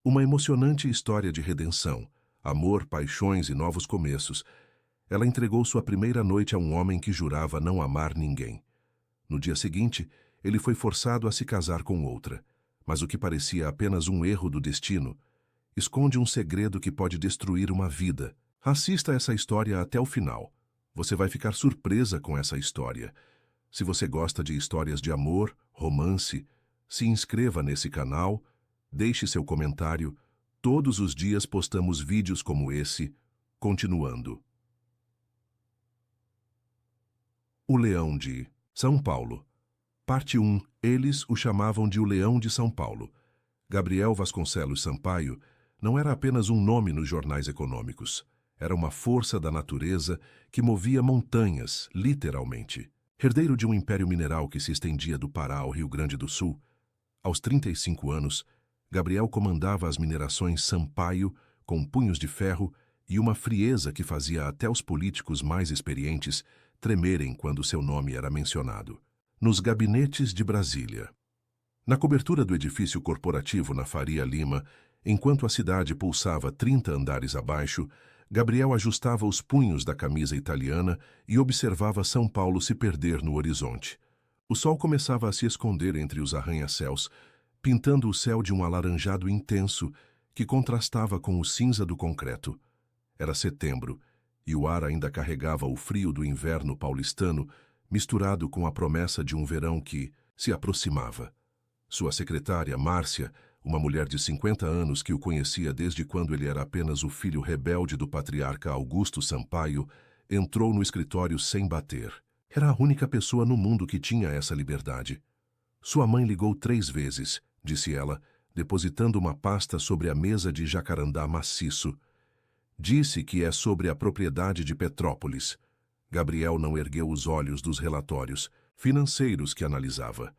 Uma emocionante história de redenção, amor, paixões e novos começos. Ela entregou sua primeira noite a um homem que jurava não amar ninguém. No dia seguinte, ele foi forçado a se casar com outra. Mas o que parecia apenas um erro do destino, esconde um segredo que pode destruir uma vida. Assista essa história até o final. Você vai ficar surpresa com essa história. Se você gosta de histórias de amor, romance, se inscreva nesse canal, deixe seu comentário. Todos os dias postamos vídeos como esse. Continuando. O Leão de São Paulo. Parte 1. Eles o chamavam de o Leão de São Paulo. Gabriel Vasconcelos Sampaio não era apenas um nome nos jornais econômicos. Era uma força da natureza que movia montanhas, literalmente. Herdeiro de um império mineral que se estendia do Pará ao Rio Grande do Sul, aos 35 anos, Gabriel comandava as minerações Sampaio com punhos de ferro e uma frieza que fazia até os políticos mais experientes tremerem quando seu nome era mencionado. Nos gabinetes de Brasília. Na cobertura do edifício corporativo na Faria Lima, enquanto a cidade pulsava 30 andares abaixo, Gabriel ajustava os punhos da camisa italiana e observava São Paulo se perder no horizonte. O sol começava a se esconder entre os arranha-céus, pintando o céu de um alaranjado intenso que contrastava com o cinza do concreto. Era setembro, e o ar ainda carregava o frio do inverno paulistano, misturado com a promessa de um verão que se aproximava. Sua secretária, Márcia, uma mulher de 50 anos que o conhecia desde quando ele era apenas o filho rebelde do patriarca Augusto Sampaio, entrou no escritório sem bater. Era a única pessoa no mundo que tinha essa liberdade. Sua mãe ligou 3 vezes, disse ela, depositando uma pasta sobre a mesa de jacarandá maciço. Disse que é sobre a propriedade de Petrópolis. Gabriel não ergueu os olhos dos relatórios financeiros que analisava.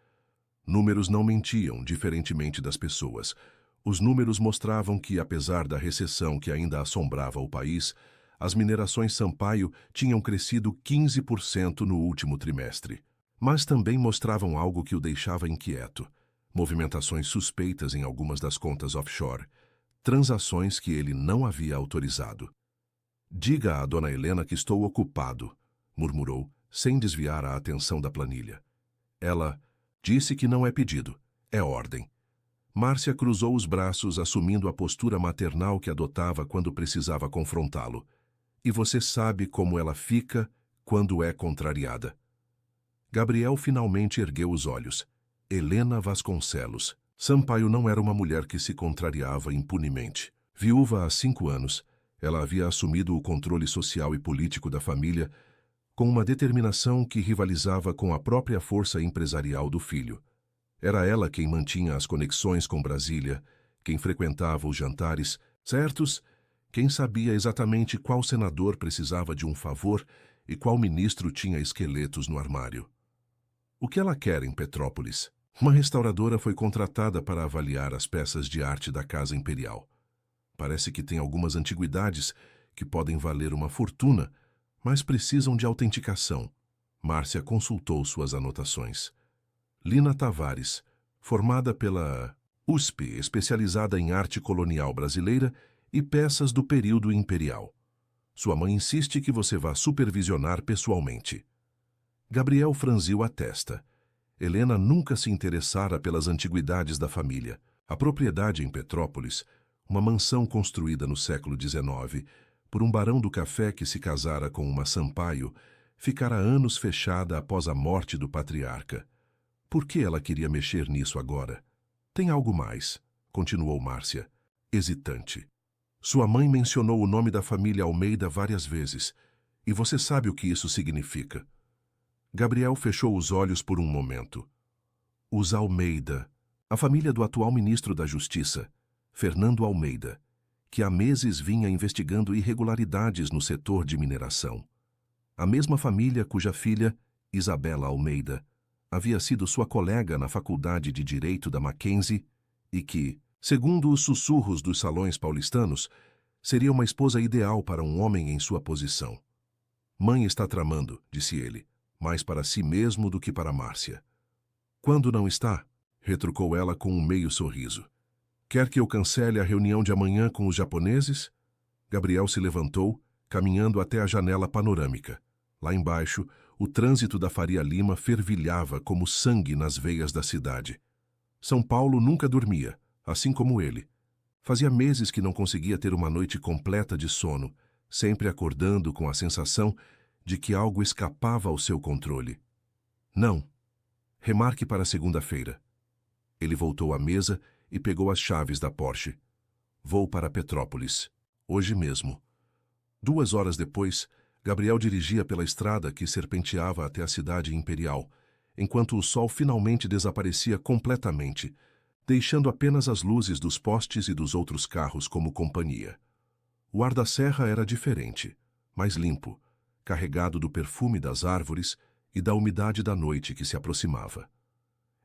Números não mentiam, diferentemente das pessoas. Os números mostravam que, apesar da recessão que ainda assombrava o país, as minerações Sampaio tinham crescido 15% no último trimestre. Mas também mostravam algo que o deixava inquieto. Movimentações suspeitas em algumas das contas offshore. Transações que ele não havia autorizado. "Diga à dona Helena que estou ocupado", murmurou, sem desviar a atenção da planilha. Ela disse que não é pedido, é ordem. Márcia cruzou os braços, assumindo a postura maternal que adotava quando precisava confrontá-lo. E você sabe como ela fica quando é contrariada. Gabriel finalmente ergueu os olhos. Helena Vasconcelos. Sampaio não era uma mulher que se contrariava impunemente. Viúva há 5 anos, ela havia assumido o controle social e político da família com uma determinação que rivalizava com a própria força empresarial do filho. Era ela quem mantinha as conexões com Brasília, quem frequentava os jantares certos, quem sabia exatamente qual senador precisava de um favor e qual ministro tinha esqueletos no armário. O que ela quer em Petrópolis? Uma restauradora foi contratada para avaliar as peças de arte da Casa Imperial. Parece que tem algumas antiguidades que podem valer uma fortuna, mas precisam de autenticação. Márcia consultou suas anotações. Lina Tavares, formada pela USP, especializada em arte colonial brasileira e peças do período imperial. Sua mãe insiste que você vá supervisionar pessoalmente. Gabriel franziu a testa. Helena nunca se interessara pelas antiguidades da família. A propriedade em Petrópolis, uma mansão construída no século XIX, por um barão do café que se casara com uma Sampaio, ficara anos fechada após a morte do patriarca. Por que ela queria mexer nisso agora? Tem algo mais, continuou Márcia, hesitante. Sua mãe mencionou o nome da família Almeida várias vezes, e você sabe o que isso significa. Gabriel fechou os olhos por um momento. Os Almeida, a família do atual ministro da Justiça, Fernando Almeida, que há meses vinha investigando irregularidades no setor de mineração. A mesma família cuja filha, Isabela Almeida, havia sido sua colega na Faculdade de Direito da Mackenzie e que, segundo os sussurros dos salões paulistanos, seria uma esposa ideal para um homem em sua posição. Mãe está tramando, disse ele, mais para si mesmo do que para Márcia. Quando não está? Retrucou ela com um meio sorriso. Quer que eu cancele a reunião de amanhã com os japoneses? Gabriel se levantou, caminhando até a janela panorâmica. Lá embaixo, o trânsito da Faria Lima fervilhava como sangue nas veias da cidade. São Paulo nunca dormia, assim como ele. Fazia meses que não conseguia ter uma noite completa de sono, sempre acordando com a sensação de que algo escapava ao seu controle. Não. Remarque para segunda-feira. Ele voltou à mesa e pegou as chaves da Porsche. Vou para Petrópolis. Hoje mesmo. 2 horas depois, Gabriel dirigia pela estrada que serpenteava até a cidade imperial, enquanto o sol finalmente desaparecia completamente, deixando apenas as luzes dos postes e dos outros carros como companhia. O ar da serra era diferente, mais limpo, carregado do perfume das árvores e da umidade da noite que se aproximava.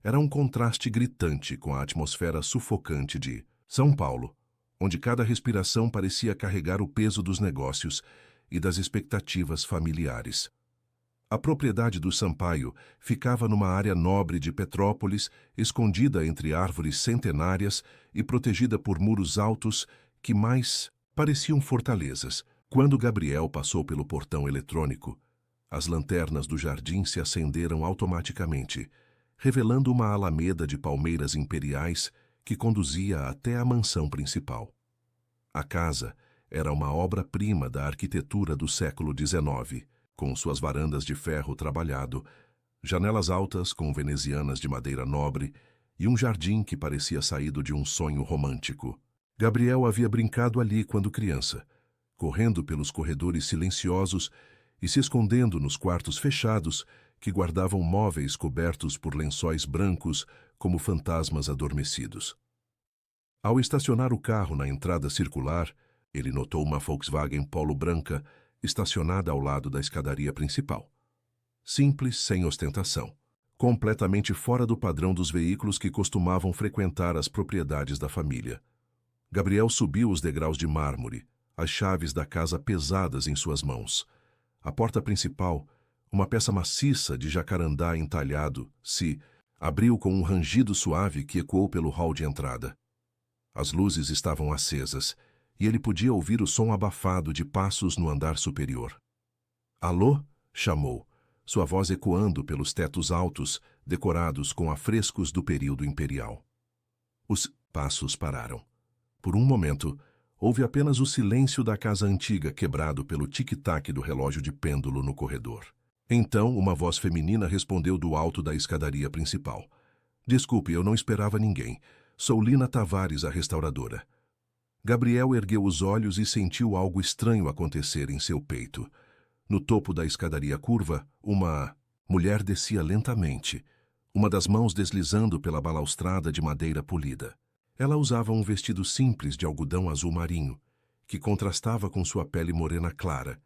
Era um contraste gritante com a atmosfera sufocante de São Paulo, onde cada respiração parecia carregar o peso dos negócios e das expectativas familiares. A propriedade do Sampaio ficava numa área nobre de Petrópolis, escondida entre árvores centenárias e protegida por muros altos que mais pareciam fortalezas. Quando Gabriel passou pelo portão eletrônico, as lanternas do jardim se acenderam automaticamente, revelando uma alameda de palmeiras imperiais que conduzia até a mansão principal. A casa era uma obra-prima da arquitetura do século XIX, com suas varandas de ferro trabalhado, janelas altas com venezianas de madeira nobre e um jardim que parecia saído de um sonho romântico. Gabriel havia brincado ali quando criança, correndo pelos corredores silenciosos e se escondendo nos quartos fechados que guardavam móveis cobertos por lençóis brancos como fantasmas adormecidos. Ao estacionar o carro na entrada circular, ele notou uma Volkswagen Polo branca estacionada ao lado da escadaria principal. Simples, sem ostentação, completamente fora do padrão dos veículos que costumavam frequentar as propriedades da família. Gabriel subiu os degraus de mármore, as chaves da casa pesadas em suas mãos. A porta principal, uma peça maciça de jacarandá entalhado, se abriu com um rangido suave que ecoou pelo hall de entrada. As luzes estavam acesas, e ele podia ouvir o som abafado de passos no andar superior. "Alô?" chamou, sua voz ecoando pelos tetos altos, decorados com afrescos do período imperial. Os passos pararam. Por um momento, houve apenas o silêncio da casa antiga quebrado pelo tic-tac do relógio de pêndulo no corredor. Então, uma voz feminina respondeu do alto da escadaria principal. "Desculpe, eu não esperava ninguém. Sou Lina Tavares, a restauradora." Gabriel ergueu os olhos e sentiu algo estranho acontecer em seu peito. No topo da escadaria curva, uma mulher descia lentamente, uma das mãos deslizando pela balaustrada de madeira polida. Ela usava um vestido simples de algodão azul marinho, que contrastava com sua pele morena clara,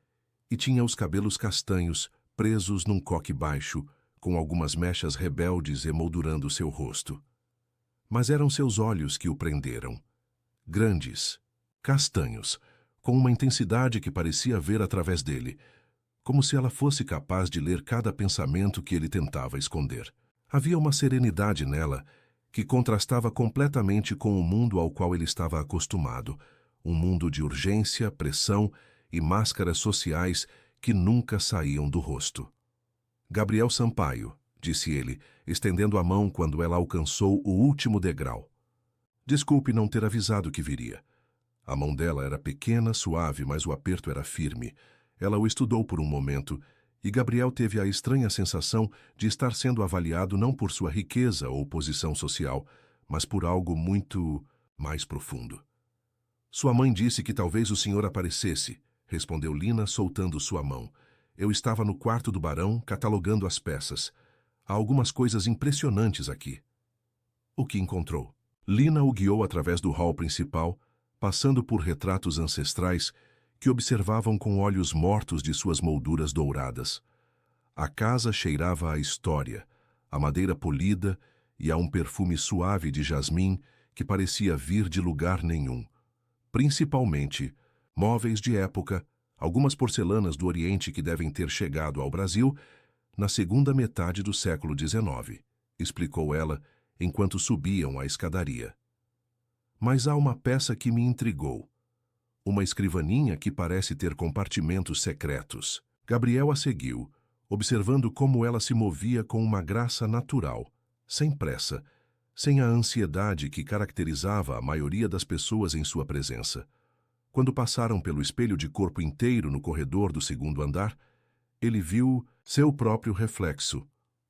e tinha os cabelos castanhos presos num coque baixo, com algumas mechas rebeldes emoldurando seu rosto. Mas eram seus olhos que o prenderam. Grandes, castanhos, com uma intensidade que parecia ver através dele, como se ela fosse capaz de ler cada pensamento que ele tentava esconder. Havia uma serenidade nela que contrastava completamente com o mundo ao qual ele estava acostumado, um mundo de urgência, pressão e máscaras sociais que nunca saíam do rosto. "Gabriel Sampaio", disse ele, estendendo a mão quando ela alcançou o último degrau. "Desculpe não ter avisado que viria." A mão dela era pequena, suave, mas o aperto era firme. Ela o estudou por um momento, e Gabriel teve a estranha sensação de estar sendo avaliado não por sua riqueza ou posição social, mas por algo muito mais profundo. "Sua mãe disse que talvez o senhor aparecesse", respondeu Lina, soltando sua mão. "Eu estava no quarto do barão, catalogando as peças. Há algumas coisas impressionantes aqui." "O que encontrou?" Lina o guiou através do hall principal, passando por retratos ancestrais que observavam com olhos mortos de suas molduras douradas. A casa cheirava a história, a madeira polida e a um perfume suave de jasmim que parecia vir de lugar nenhum. Principalmente, móveis de época, algumas porcelanas do Oriente que devem ter chegado ao Brasil na segunda metade do século XIX, explicou ela, enquanto subiam a escadaria. Mas há uma peça que me intrigou. Uma escrivaninha que parece ter compartimentos secretos. Gabriel a seguiu, observando como ela se movia com uma graça natural, sem pressa, sem a ansiedade que caracterizava a maioria das pessoas em sua presença. Quando passaram pelo espelho de corpo inteiro no corredor do segundo andar, ele viu seu próprio reflexo,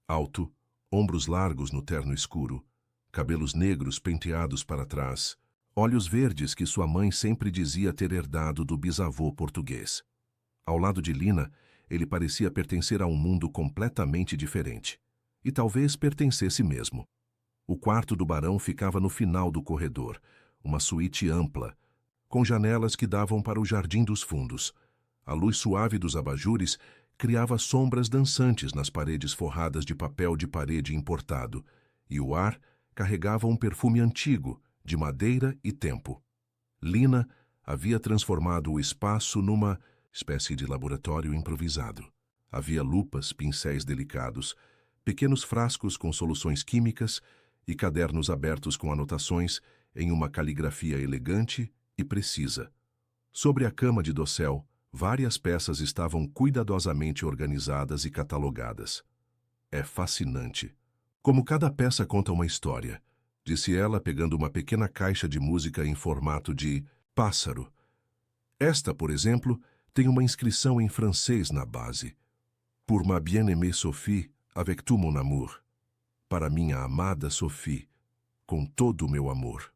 alto, ombros largos no terno escuro, cabelos negros penteados para trás, olhos verdes que sua mãe sempre dizia ter herdado do bisavô português. Ao lado de Lina, ele parecia pertencer a um mundo completamente diferente. E talvez pertencesse mesmo. O quarto do barão ficava no final do corredor, uma suíte ampla, com janelas que davam para o jardim dos fundos. A luz suave dos abajures criava sombras dançantes nas paredes forradas de papel de parede importado, e o ar carregava um perfume antigo, de madeira e tempo. Lina havia transformado o espaço numa espécie de laboratório improvisado. Havia lupas, pincéis delicados, pequenos frascos com soluções químicas e cadernos abertos com anotações em uma caligrafia elegante e precisa. Sobre a cama de dossel, várias peças estavam cuidadosamente organizadas e catalogadas. É fascinante. Como cada peça conta uma história, disse ela pegando uma pequena caixa de música em formato de pássaro. Esta, por exemplo, tem uma inscrição em francês na base. Pour ma bien-aimée Sophie, avec tout mon amour. Para minha amada Sophie, com todo o meu amor.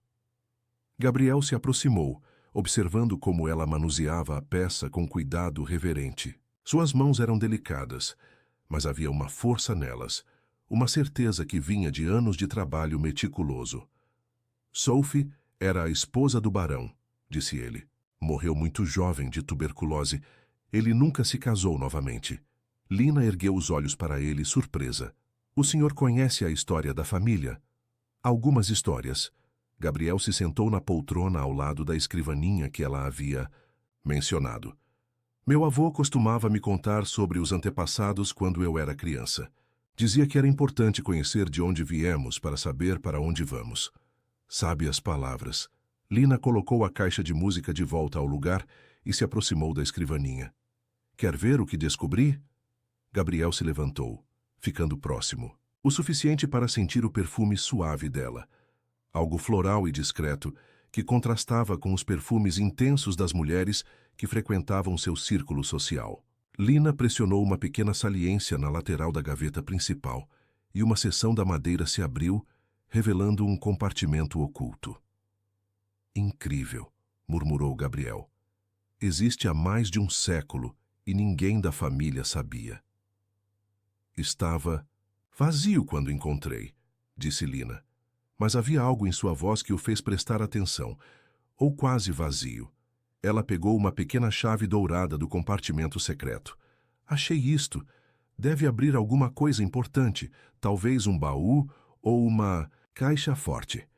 Gabriel se aproximou, observando como ela manuseava a peça com cuidado reverente. Suas mãos eram delicadas, mas havia uma força nelas, uma certeza que vinha de anos de trabalho meticuloso. Sophie era a esposa do barão, disse ele. Morreu muito jovem de tuberculose. Ele nunca se casou novamente. Lina ergueu os olhos para ele, surpresa. O senhor conhece a história da família? Algumas histórias. Gabriel se sentou na poltrona ao lado da escrivaninha que ela havia mencionado. Meu avô costumava me contar sobre os antepassados quando eu era criança. Dizia que era importante conhecer de onde viemos para saber para onde vamos. Sábias palavras. Lina colocou a caixa de música de volta ao lugar e se aproximou da escrivaninha. Quer ver o que descobri? Gabriel se levantou, ficando próximo, o suficiente para sentir o perfume suave dela. Algo floral e discreto, que contrastava com os perfumes intensos das mulheres que frequentavam seu círculo social. Lina pressionou uma pequena saliência na lateral da gaveta principal, e uma seção da madeira se abriu, revelando um compartimento oculto. Incrível, murmurou Gabriel. Existe há mais de um século e ninguém da família sabia. Estava vazio quando encontrei, disse Lina. Mas havia algo em sua voz que o fez prestar atenção, ou quase vazio. Ela pegou uma pequena chave dourada do compartimento secreto. Achei isto. Deve abrir alguma coisa importante, talvez um baú ou uma caixa forte.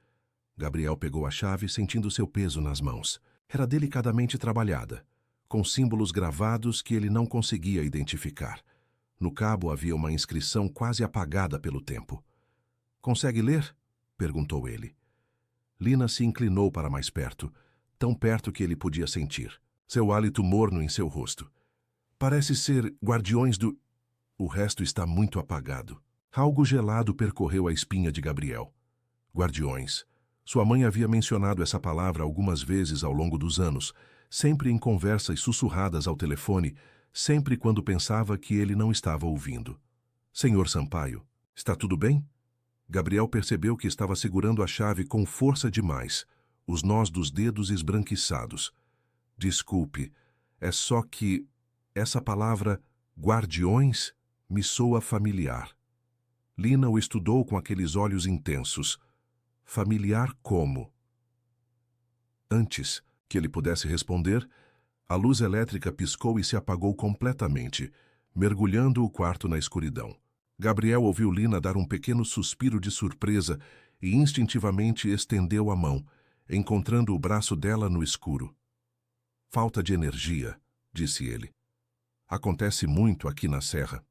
Gabriel pegou a chave, sentindo seu peso nas mãos. Era delicadamente trabalhada, com símbolos gravados que ele não conseguia identificar. No cabo havia uma inscrição quase apagada pelo tempo. Consegue ler? Perguntou ele. Lina se inclinou para mais perto, tão perto que ele podia sentir. Seu hálito morno em seu rosto. Parece ser guardiões do... O resto está muito apagado. Algo gelado percorreu a espinha de Gabriel. Guardiões. Sua mãe havia mencionado essa palavra algumas vezes ao longo dos anos, sempre em conversas sussurradas ao telefone, sempre quando pensava que ele não estava ouvindo. Senhor Sampaio, está tudo bem? Gabriel percebeu que estava segurando a chave com força demais, os nós dos dedos esbranquiçados. Desculpe, é só que essa palavra guardiões me soa familiar. Lina o estudou com aqueles olhos intensos. Familiar como? Antes que ele pudesse responder, a luz elétrica piscou e se apagou completamente, mergulhando o quarto na escuridão. Gabriel ouviu Lina dar um pequeno suspiro de surpresa e instintivamente estendeu a mão, encontrando o braço dela no escuro. Falta de energia, disse ele. Acontece muito aqui na serra.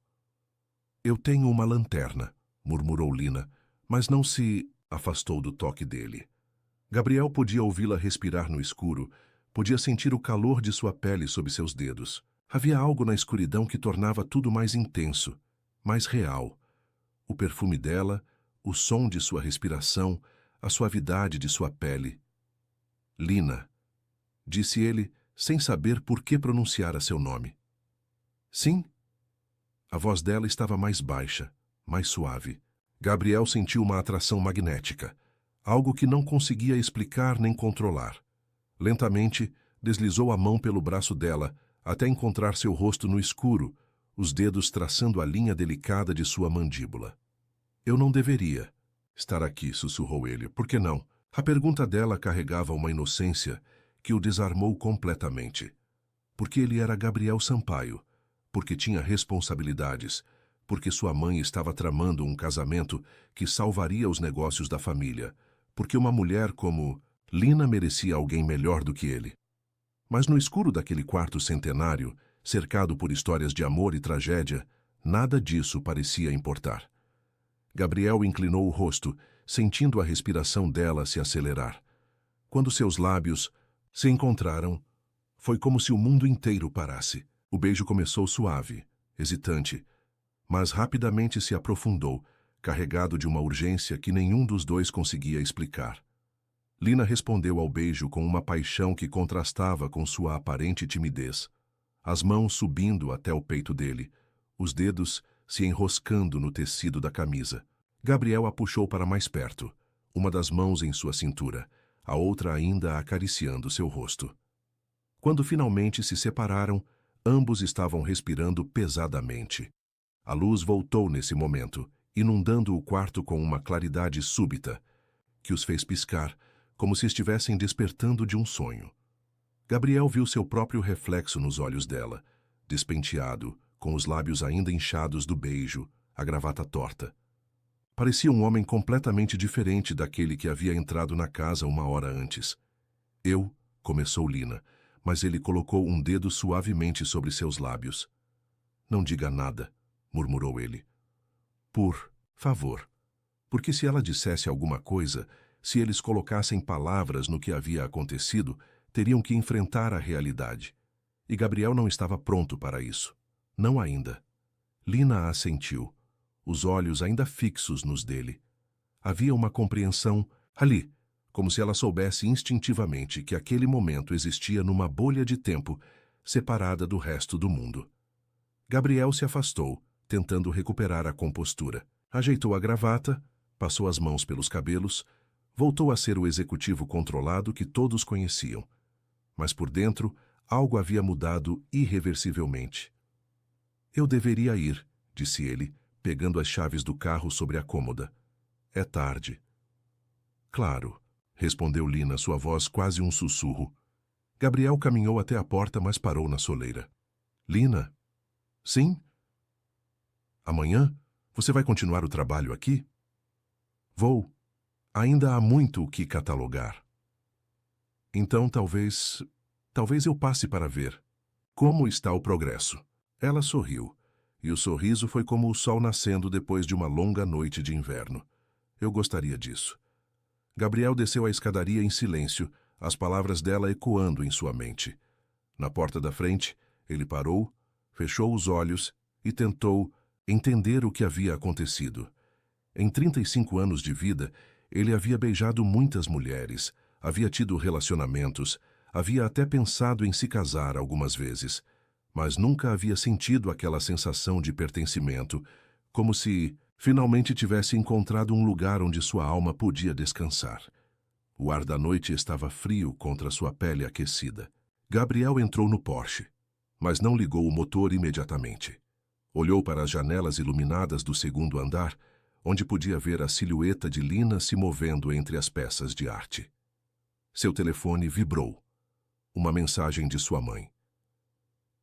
Eu tenho uma lanterna, murmurou Lina, mas não se afastou do toque dele. Gabriel podia ouvi-la respirar no escuro, podia sentir o calor de sua pele sob seus dedos. Havia algo na escuridão que tornava tudo mais intenso, mais real. O perfume dela, o som de sua respiração, a suavidade de sua pele. Lina, disse ele, sem saber por que pronunciara seu nome. Sim? A voz dela estava mais baixa, mais suave. Gabriel sentiu uma atração magnética, algo que não conseguia explicar nem controlar. Lentamente, deslizou a mão pelo braço dela, até encontrar seu rosto no escuro, os dedos traçando a linha delicada de sua mandíbula. Eu não deveria estar aqui, sussurrou ele. Por que não? A pergunta dela carregava uma inocência que o desarmou completamente. Porque ele era Gabriel Sampaio, porque tinha responsabilidades, porque sua mãe estava tramando um casamento que salvaria os negócios da família, porque uma mulher como Lina merecia alguém melhor do que ele. Mas no escuro daquele quarto centenário, cercado por histórias de amor e tragédia, nada disso parecia importar. Gabriel inclinou o rosto, sentindo a respiração dela se acelerar. Quando seus lábios se encontraram, foi como se o mundo inteiro parasse. O beijo começou suave, hesitante, mas rapidamente se aprofundou, carregado de uma urgência que nenhum dos dois conseguia explicar. Lina respondeu ao beijo com uma paixão que contrastava com sua aparente timidez, as mãos subindo até o peito dele, os dedos se enroscando no tecido da camisa. Gabriel a puxou para mais perto, uma das mãos em sua cintura, a outra ainda acariciando seu rosto. Quando finalmente se separaram, ambos estavam respirando pesadamente. A luz voltou nesse momento, inundando o quarto com uma claridade súbita, que os fez piscar, como se estivessem despertando de um sonho. Gabriel viu seu próprio reflexo nos olhos dela, despenteado, com os lábios ainda inchados do beijo, a gravata torta. Parecia um homem completamente diferente daquele que havia entrado na casa uma hora antes. Começou Lina, mas ele colocou um dedo suavemente sobre seus lábios. Não diga nada, murmurou ele. Por favor. Porque se ela dissesse alguma coisa, se eles colocassem palavras no que havia acontecido, teriam que enfrentar a realidade. E Gabriel não estava pronto para isso. Não ainda. Lina assentiu, os olhos ainda fixos nos dele. Havia uma compreensão ali, como se ela soubesse instintivamente que aquele momento existia numa bolha de tempo, separada do resto do mundo. Gabriel se afastou, tentando recuperar a compostura. Ajeitou a gravata, passou as mãos pelos cabelos, voltou a ser o executivo controlado que todos conheciam. Mas por dentro, algo havia mudado irreversivelmente. Eu deveria ir, disse ele, pegando as chaves do carro sobre a cômoda. É tarde. Claro, respondeu Lina, sua voz quase um sussurro. Gabriel caminhou até a porta, mas parou na soleira. Lina? Sim? Amanhã? Você vai continuar o trabalho aqui? Vou. Ainda há muito o que catalogar. Então talvez eu passe para ver. Como está o progresso? Ela sorriu, e o sorriso foi como o sol nascendo depois de uma longa noite de inverno. Eu gostaria disso. Gabriel desceu a escadaria em silêncio, as palavras dela ecoando em sua mente. Na porta da frente, ele parou, fechou os olhos e tentou entender o que havia acontecido. Em 35 anos de vida, ele havia beijado muitas mulheres, havia tido relacionamentos, havia até pensado em se casar algumas vezes, mas nunca havia sentido aquela sensação de pertencimento, como se finalmente tivesse encontrado um lugar onde sua alma podia descansar. O ar da noite estava frio contra sua pele aquecida. Gabriel entrou no Porsche, mas não ligou o motor imediatamente. Olhou para as janelas iluminadas do segundo andar, onde podia ver a silhueta de Lina se movendo entre as peças de arte. Seu telefone vibrou. Uma mensagem de sua mãe.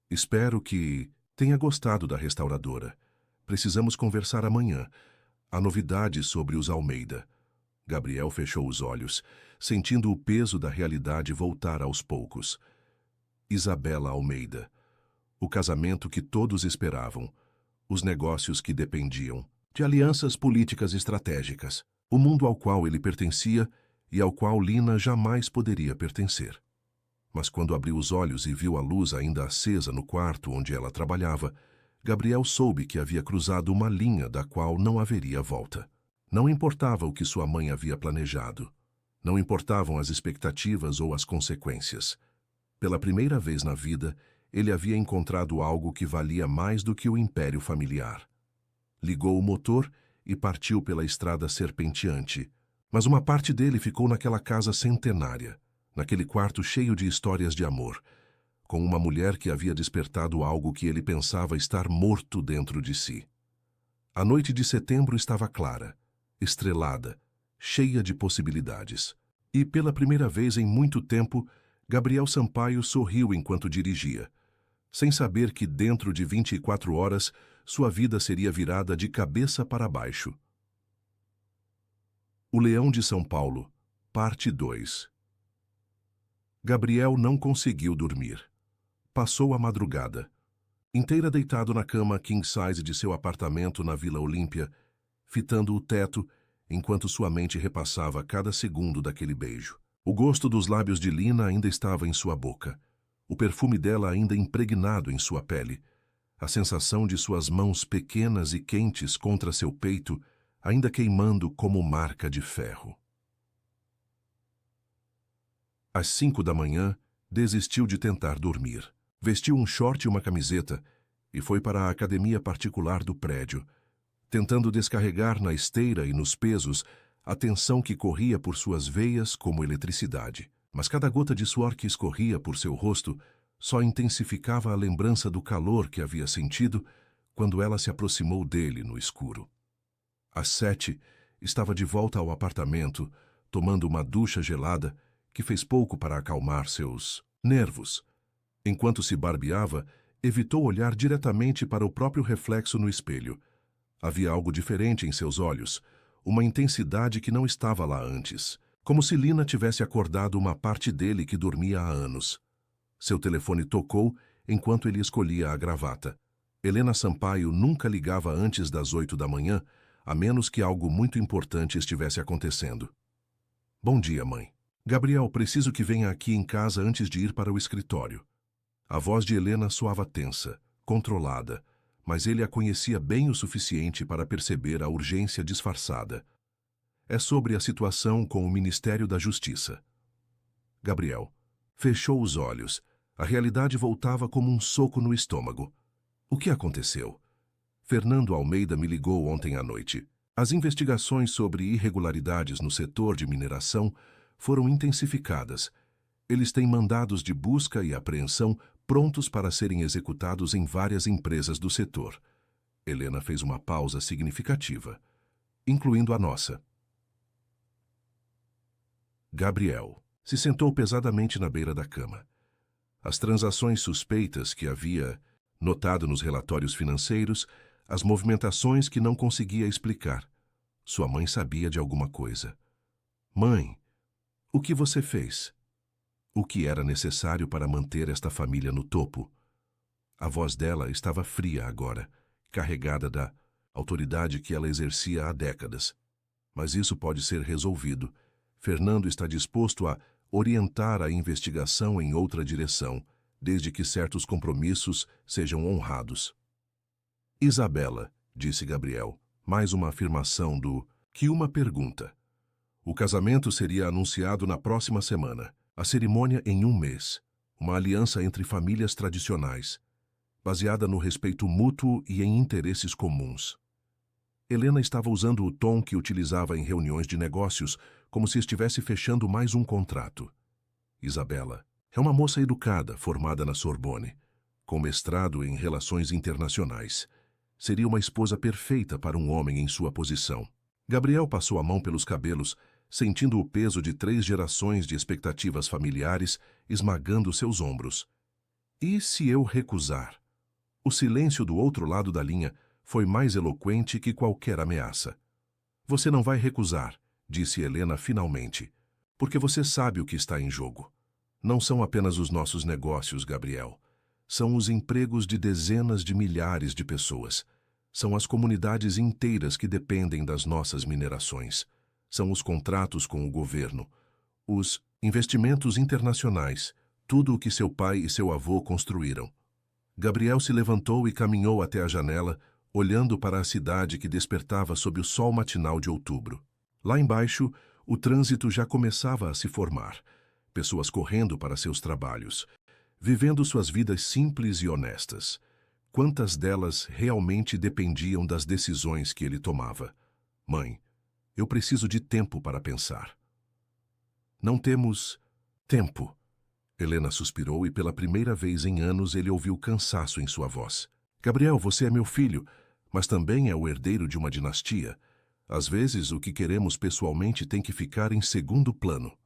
Espero que tenha gostado da restauradora. Precisamos conversar amanhã. Há novidades sobre os Almeida. Gabriel fechou os olhos, sentindo o peso da realidade voltar aos poucos. Isabela Almeida. O casamento que todos esperavam. Os negócios que dependiam de alianças políticas estratégicas. O mundo ao qual ele pertencia e ao qual Lina jamais poderia pertencer. Mas quando abriu os olhos e viu a luz ainda acesa no quarto onde ela trabalhava, Gabriel soube que havia cruzado uma linha da qual não haveria volta. Não importava o que sua mãe havia planejado. Não importavam as expectativas ou as consequências. Pela primeira vez na vida, ele havia encontrado algo que valia mais do que o império familiar. Ligou o motor e partiu pela estrada serpenteante. Mas uma parte dele ficou naquela casa centenária, naquele quarto cheio de histórias de amor, com uma mulher que havia despertado algo que ele pensava estar morto dentro de si. A noite de setembro estava clara, estrelada, cheia de possibilidades. E, pela primeira vez em muito tempo, Gabriel Sampaio sorriu enquanto dirigia, sem saber que dentro de 24 horas sua vida seria virada de cabeça para baixo. O Leão de São Paulo, parte 2. Gabriel não conseguiu dormir. Passou a madrugada, inteira deitado na cama king size de seu apartamento na Vila Olímpia, fitando o teto, enquanto sua mente repassava cada segundo daquele beijo. O gosto dos lábios de Lina ainda estava em sua boca, o perfume dela ainda impregnado em sua pele, a sensação de suas mãos pequenas e quentes contra seu peito, ainda queimando como marca de ferro. Às 5 da manhã, desistiu de tentar dormir. Vestiu um short e uma camiseta e foi para a academia particular do prédio, tentando descarregar na esteira e nos pesos a tensão que corria por suas veias como eletricidade. Mas cada gota de suor que escorria por seu rosto só intensificava a lembrança do calor que havia sentido quando ela se aproximou dele no escuro. Às 7, estava de volta ao apartamento, tomando uma ducha gelada que fez pouco para acalmar seus nervos. Enquanto se barbeava, evitou olhar diretamente para o próprio reflexo no espelho. Havia algo diferente em seus olhos, uma intensidade que não estava lá antes, como se Lina tivesse acordado uma parte dele que dormia há anos. Seu telefone tocou enquanto ele escolhia a gravata. Helena Sampaio nunca ligava antes das 8 da manhã, a menos que algo muito importante estivesse acontecendo. Bom dia, mãe. Gabriel, preciso que venha aqui em casa antes de ir para o escritório. A voz de Helena soava tensa, controlada, mas ele a conhecia bem o suficiente para perceber a urgência disfarçada. É sobre a situação com o Ministério da Justiça. Gabriel fechou os olhos. A realidade voltava como um soco no estômago. O que aconteceu? Fernando Almeida me ligou ontem à noite. As investigações sobre irregularidades no setor de mineração foram intensificadas. Eles têm mandados de busca e apreensão prontos para serem executados em várias empresas do setor. Helena fez uma pausa significativa, incluindo a nossa. Gabriel se sentou pesadamente na beira da cama. As transações suspeitas que havia notado nos relatórios financeiros, as movimentações que não conseguia explicar. Sua mãe sabia de alguma coisa. Mãe, o que você fez? O que era necessário para manter esta família no topo? A voz dela estava fria agora, carregada da autoridade que ela exercia há décadas. Mas isso pode ser resolvido. Fernando está disposto a orientar a investigação em outra direção, desde que certos compromissos sejam honrados. Isabela, disse Gabriel, mais uma afirmação que uma pergunta. O casamento seria anunciado na próxima semana. A cerimônia em um mês, uma aliança entre famílias tradicionais, baseada no respeito mútuo e em interesses comuns. Helena estava usando o tom que utilizava em reuniões de negócios, como se estivesse fechando mais um contrato. Isabela é uma moça educada, formada na Sorbonne, com mestrado em relações internacionais. Seria uma esposa perfeita para um homem em sua posição. Gabriel passou a mão pelos cabelos, sentindo o peso de 3 gerações de expectativas familiares esmagando seus ombros. E se eu recusar? O silêncio do outro lado da linha foi mais eloquente que qualquer ameaça. Você não vai recusar, disse Helena finalmente, porque você sabe o que está em jogo. Não são apenas os nossos negócios, Gabriel. São os empregos de dezenas de milhares de pessoas. São as comunidades inteiras que dependem das nossas minerações. São os contratos com o governo, Os investimentos internacionais, tudo o que seu pai e seu avô construíram. Gabriel se levantou e caminhou até a janela, olhando para a cidade que despertava sob o sol matinal de outubro. Lá embaixo, o trânsito já começava a se formar. Pessoas correndo para seus trabalhos, vivendo suas vidas simples e honestas. Quantas delas realmente dependiam das decisões que ele tomava? Mãe, eu preciso de tempo para pensar. Não temos tempo. Helena suspirou e pela primeira vez em anos ele ouviu cansaço em sua voz. Gabriel, você é meu filho, mas também é o herdeiro de uma dinastia. Às vezes, o que queremos pessoalmente tem que ficar em segundo plano.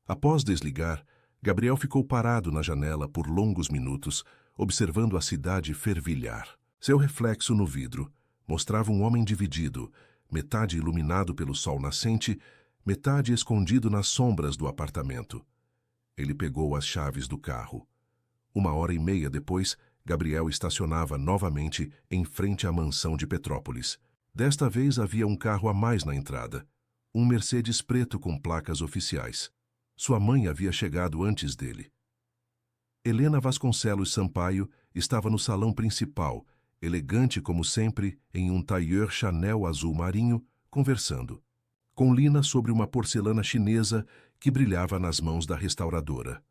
Após desligar, Gabriel ficou parado na janela por longos minutos, observando a cidade fervilhar. Seu reflexo no vidro mostrava um homem dividido, metade iluminado pelo sol nascente, metade escondido nas sombras do apartamento. Ele pegou as chaves do carro. 1h30 depois, Gabriel estacionava novamente em frente à mansão de Petrópolis. Desta vez havia um carro a mais na entrada, um Mercedes preto com placas oficiais. Sua mãe havia chegado antes dele. Helena Vasconcelos Sampaio estava no salão principal, elegante como sempre, em um tailleur Chanel azul marinho, conversando com Lina sobre uma porcelana chinesa que brilhava nas mãos da restauradora.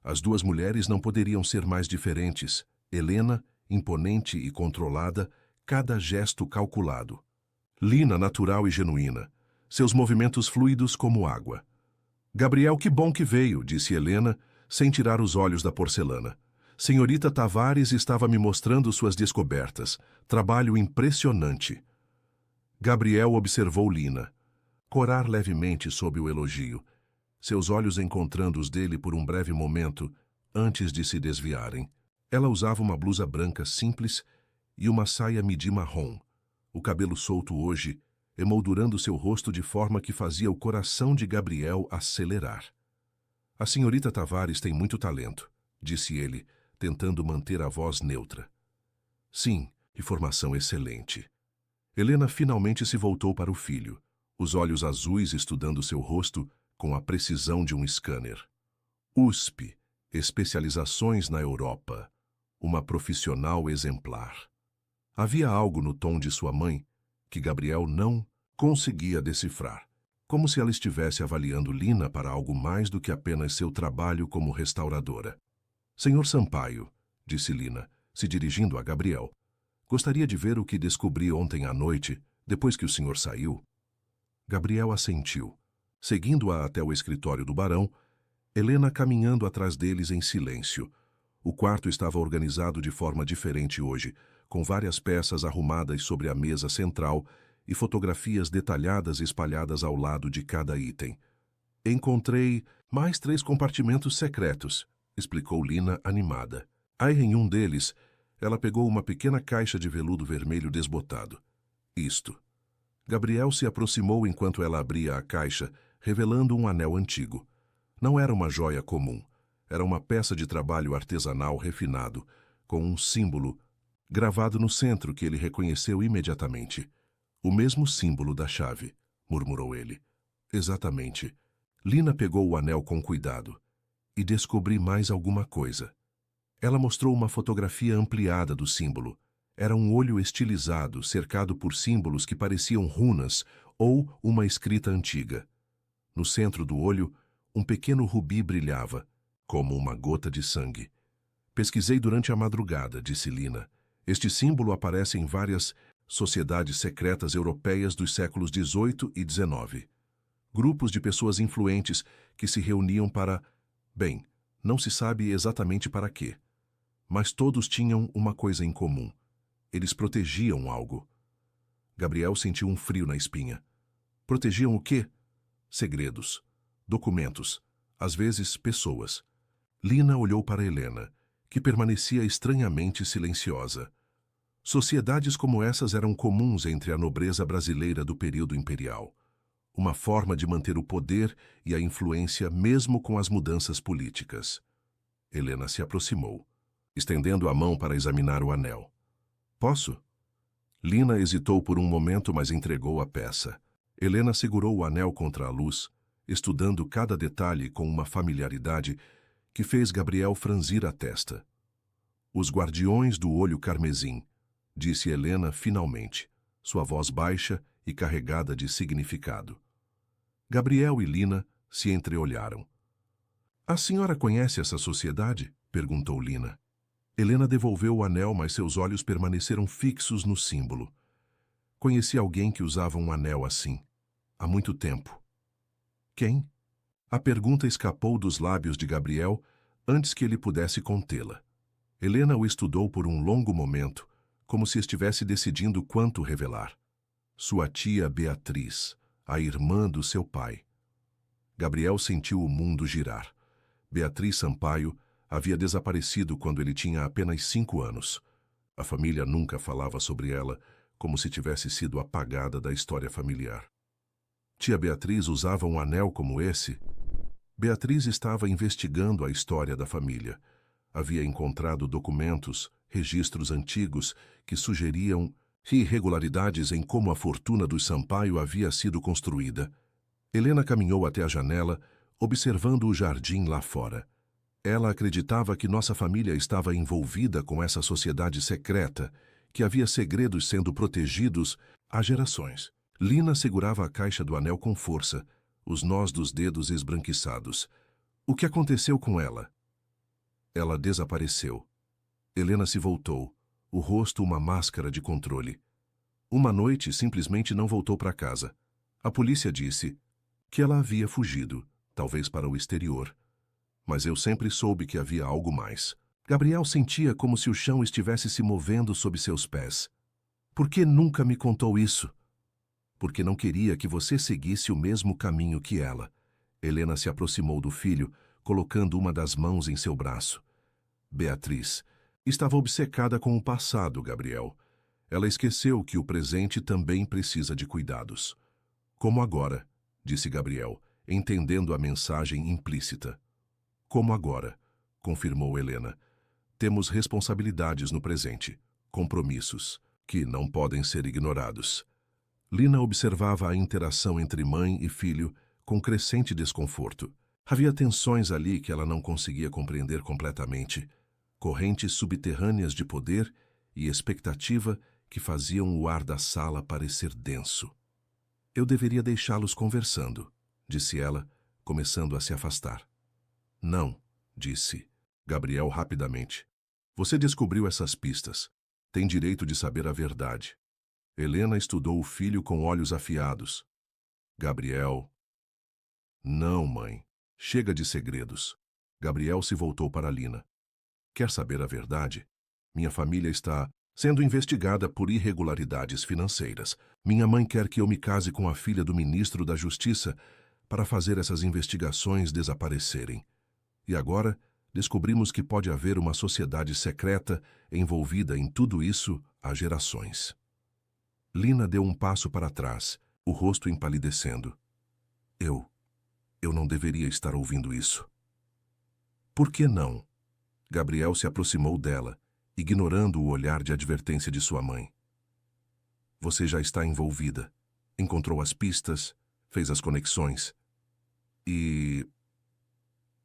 As duas mulheres não poderiam ser mais diferentes. Helena, imponente e controlada, cada gesto calculado. Lina, natural e genuína, seus movimentos fluidos como água. Gabriel, que bom que veio, disse Helena, sem tirar os olhos da porcelana. Senhorita Tavares estava me mostrando suas descobertas. Trabalho impressionante. Gabriel observou Lina, corar levemente sob o elogio, seus olhos encontrando os dele por um breve momento, antes de se desviarem. Ela usava uma blusa branca simples e uma saia midi marrom, o cabelo solto hoje, emoldurando seu rosto de forma que fazia o coração de Gabriel acelerar. A senhorita Tavares tem muito talento, disse ele, tentando manter a voz neutra. Sim, e formação excelente. Helena finalmente se voltou para o filho, os olhos azuis estudando seu rosto com a precisão de um scanner. USP, especializações na Europa, uma profissional exemplar. Havia algo no tom de sua mãe que Gabriel não conseguia decifrar, como se ela estivesse avaliando Lina para algo mais do que apenas seu trabalho como restauradora. Senhor Sampaio, disse Lina, se dirigindo a Gabriel, gostaria de ver o que descobri ontem à noite, depois que o senhor saiu. Gabriel assentiu, seguindo-a até o escritório do barão, Helena caminhando atrás deles em silêncio. O quarto estava organizado de forma diferente hoje, com várias peças arrumadas sobre a mesa central e fotografias detalhadas espalhadas ao lado de cada item. Encontrei mais 3 compartimentos secretos, explicou Lina animada. Aí em um deles, ela pegou uma pequena caixa de veludo vermelho desbotado. Isto. Gabriel se aproximou enquanto ela abria a caixa, revelando um anel antigo. Não era uma joia comum. Era uma peça de trabalho artesanal refinado, com um símbolo gravado no centro que ele reconheceu imediatamente. O mesmo símbolo da chave, murmurou ele. Exatamente. Lina pegou o anel com cuidado. E descobri mais alguma coisa. Ela mostrou uma fotografia ampliada do símbolo. Era um olho estilizado, cercado por símbolos que pareciam runas ou uma escrita antiga. No centro do olho, um pequeno rubi brilhava, como uma gota de sangue. Pesquisei durante a madrugada, disse Lina. Este símbolo aparece em várias sociedades secretas europeias dos séculos XVIII e XIX. Grupos de pessoas influentes que se reuniam para... Bem, não se sabe exatamente para quê. Mas todos tinham uma coisa em comum. Eles protegiam algo. Gabriel sentiu um frio na espinha. Protegiam o quê? Segredos. Documentos. Às vezes, pessoas. Lina olhou para Helena, que permanecia estranhamente silenciosa. Sociedades como essas eram comuns entre a nobreza brasileira do período imperial. Uma forma de manter o poder e a influência mesmo com as mudanças políticas. Helena se aproximou, estendendo a mão para examinar o anel. Posso? Lina hesitou por um momento, mas entregou a peça. Helena segurou o anel contra a luz, estudando cada detalhe com uma familiaridade que fez Gabriel franzir a testa. Os guardiões do olho carmesim, disse Helena finalmente, sua voz baixa e carregada de significado. Gabriel e Lina se entreolharam. A senhora conhece essa sociedade? Perguntou Lina. Helena devolveu o anel, mas seus olhos permaneceram fixos no símbolo. Conheci alguém que usava um anel assim, há muito tempo. Quem? A pergunta escapou dos lábios de Gabriel antes que ele pudesse contê-la. Helena o estudou por um longo momento, como se estivesse decidindo quanto revelar. Sua tia Beatriz, a irmã do seu pai. Gabriel sentiu o mundo girar. Beatriz Sampaio havia desaparecido quando ele tinha apenas 5 anos. A família nunca falava sobre ela, como se tivesse sido apagada da história familiar. Tia Beatriz usava um anel como esse? Beatriz estava investigando a história da família. Havia encontrado documentos, registros antigos que sugeriam irregularidades em como a fortuna dos Sampaio havia sido construída. Helena caminhou até a janela, observando o jardim lá fora. Ela acreditava que nossa família estava envolvida com essa sociedade secreta, que havia segredos sendo protegidos há gerações. Lina segurava a caixa do anel com força, os nós dos dedos esbranquiçados. O que aconteceu com ela? Ela desapareceu. Helena se voltou, o rosto uma máscara de controle. Uma noite simplesmente não voltou para casa. A polícia disse que ela havia fugido, talvez para o exterior. Mas eu sempre soube que havia algo mais. Gabriel sentia como se o chão estivesse se movendo sob seus pés. Por que nunca me contou isso? Porque não queria que você seguisse o mesmo caminho que ela. Helena se aproximou do filho, colocando uma das mãos em seu braço. Beatriz estava obcecada com o passado, Gabriel. Ela esqueceu que o presente também precisa de cuidados. Como agora, disse Gabriel, entendendo a mensagem implícita. Como agora, confirmou Helena. Temos responsabilidades no presente, compromissos, que não podem ser ignorados. Lina observava a interação entre mãe e filho com crescente desconforto. Havia tensões ali que ela não conseguia compreender completamente, correntes subterrâneas de poder e expectativa que faziam o ar da sala parecer denso. Eu deveria deixá-los conversando, disse ela, começando a se afastar. Não, disse Gabriel rapidamente. Você descobriu essas pistas. Tem direito de saber a verdade. Helena estudou o filho com olhos afiados. Gabriel. Não, mãe. Chega de segredos. Gabriel se voltou para Lina. Quer saber a verdade? Minha família está sendo investigada por irregularidades financeiras. Minha mãe quer que eu me case com a filha do ministro da Justiça para fazer essas investigações desaparecerem. E agora descobrimos que pode haver uma sociedade secreta envolvida em tudo isso há gerações. Lina deu um passo para trás, o rosto empalidecendo. Eu não deveria estar ouvindo isso. Por que não? Gabriel se aproximou dela, ignorando o olhar de advertência de sua mãe. Você já está envolvida. Encontrou as pistas, fez as conexões. E...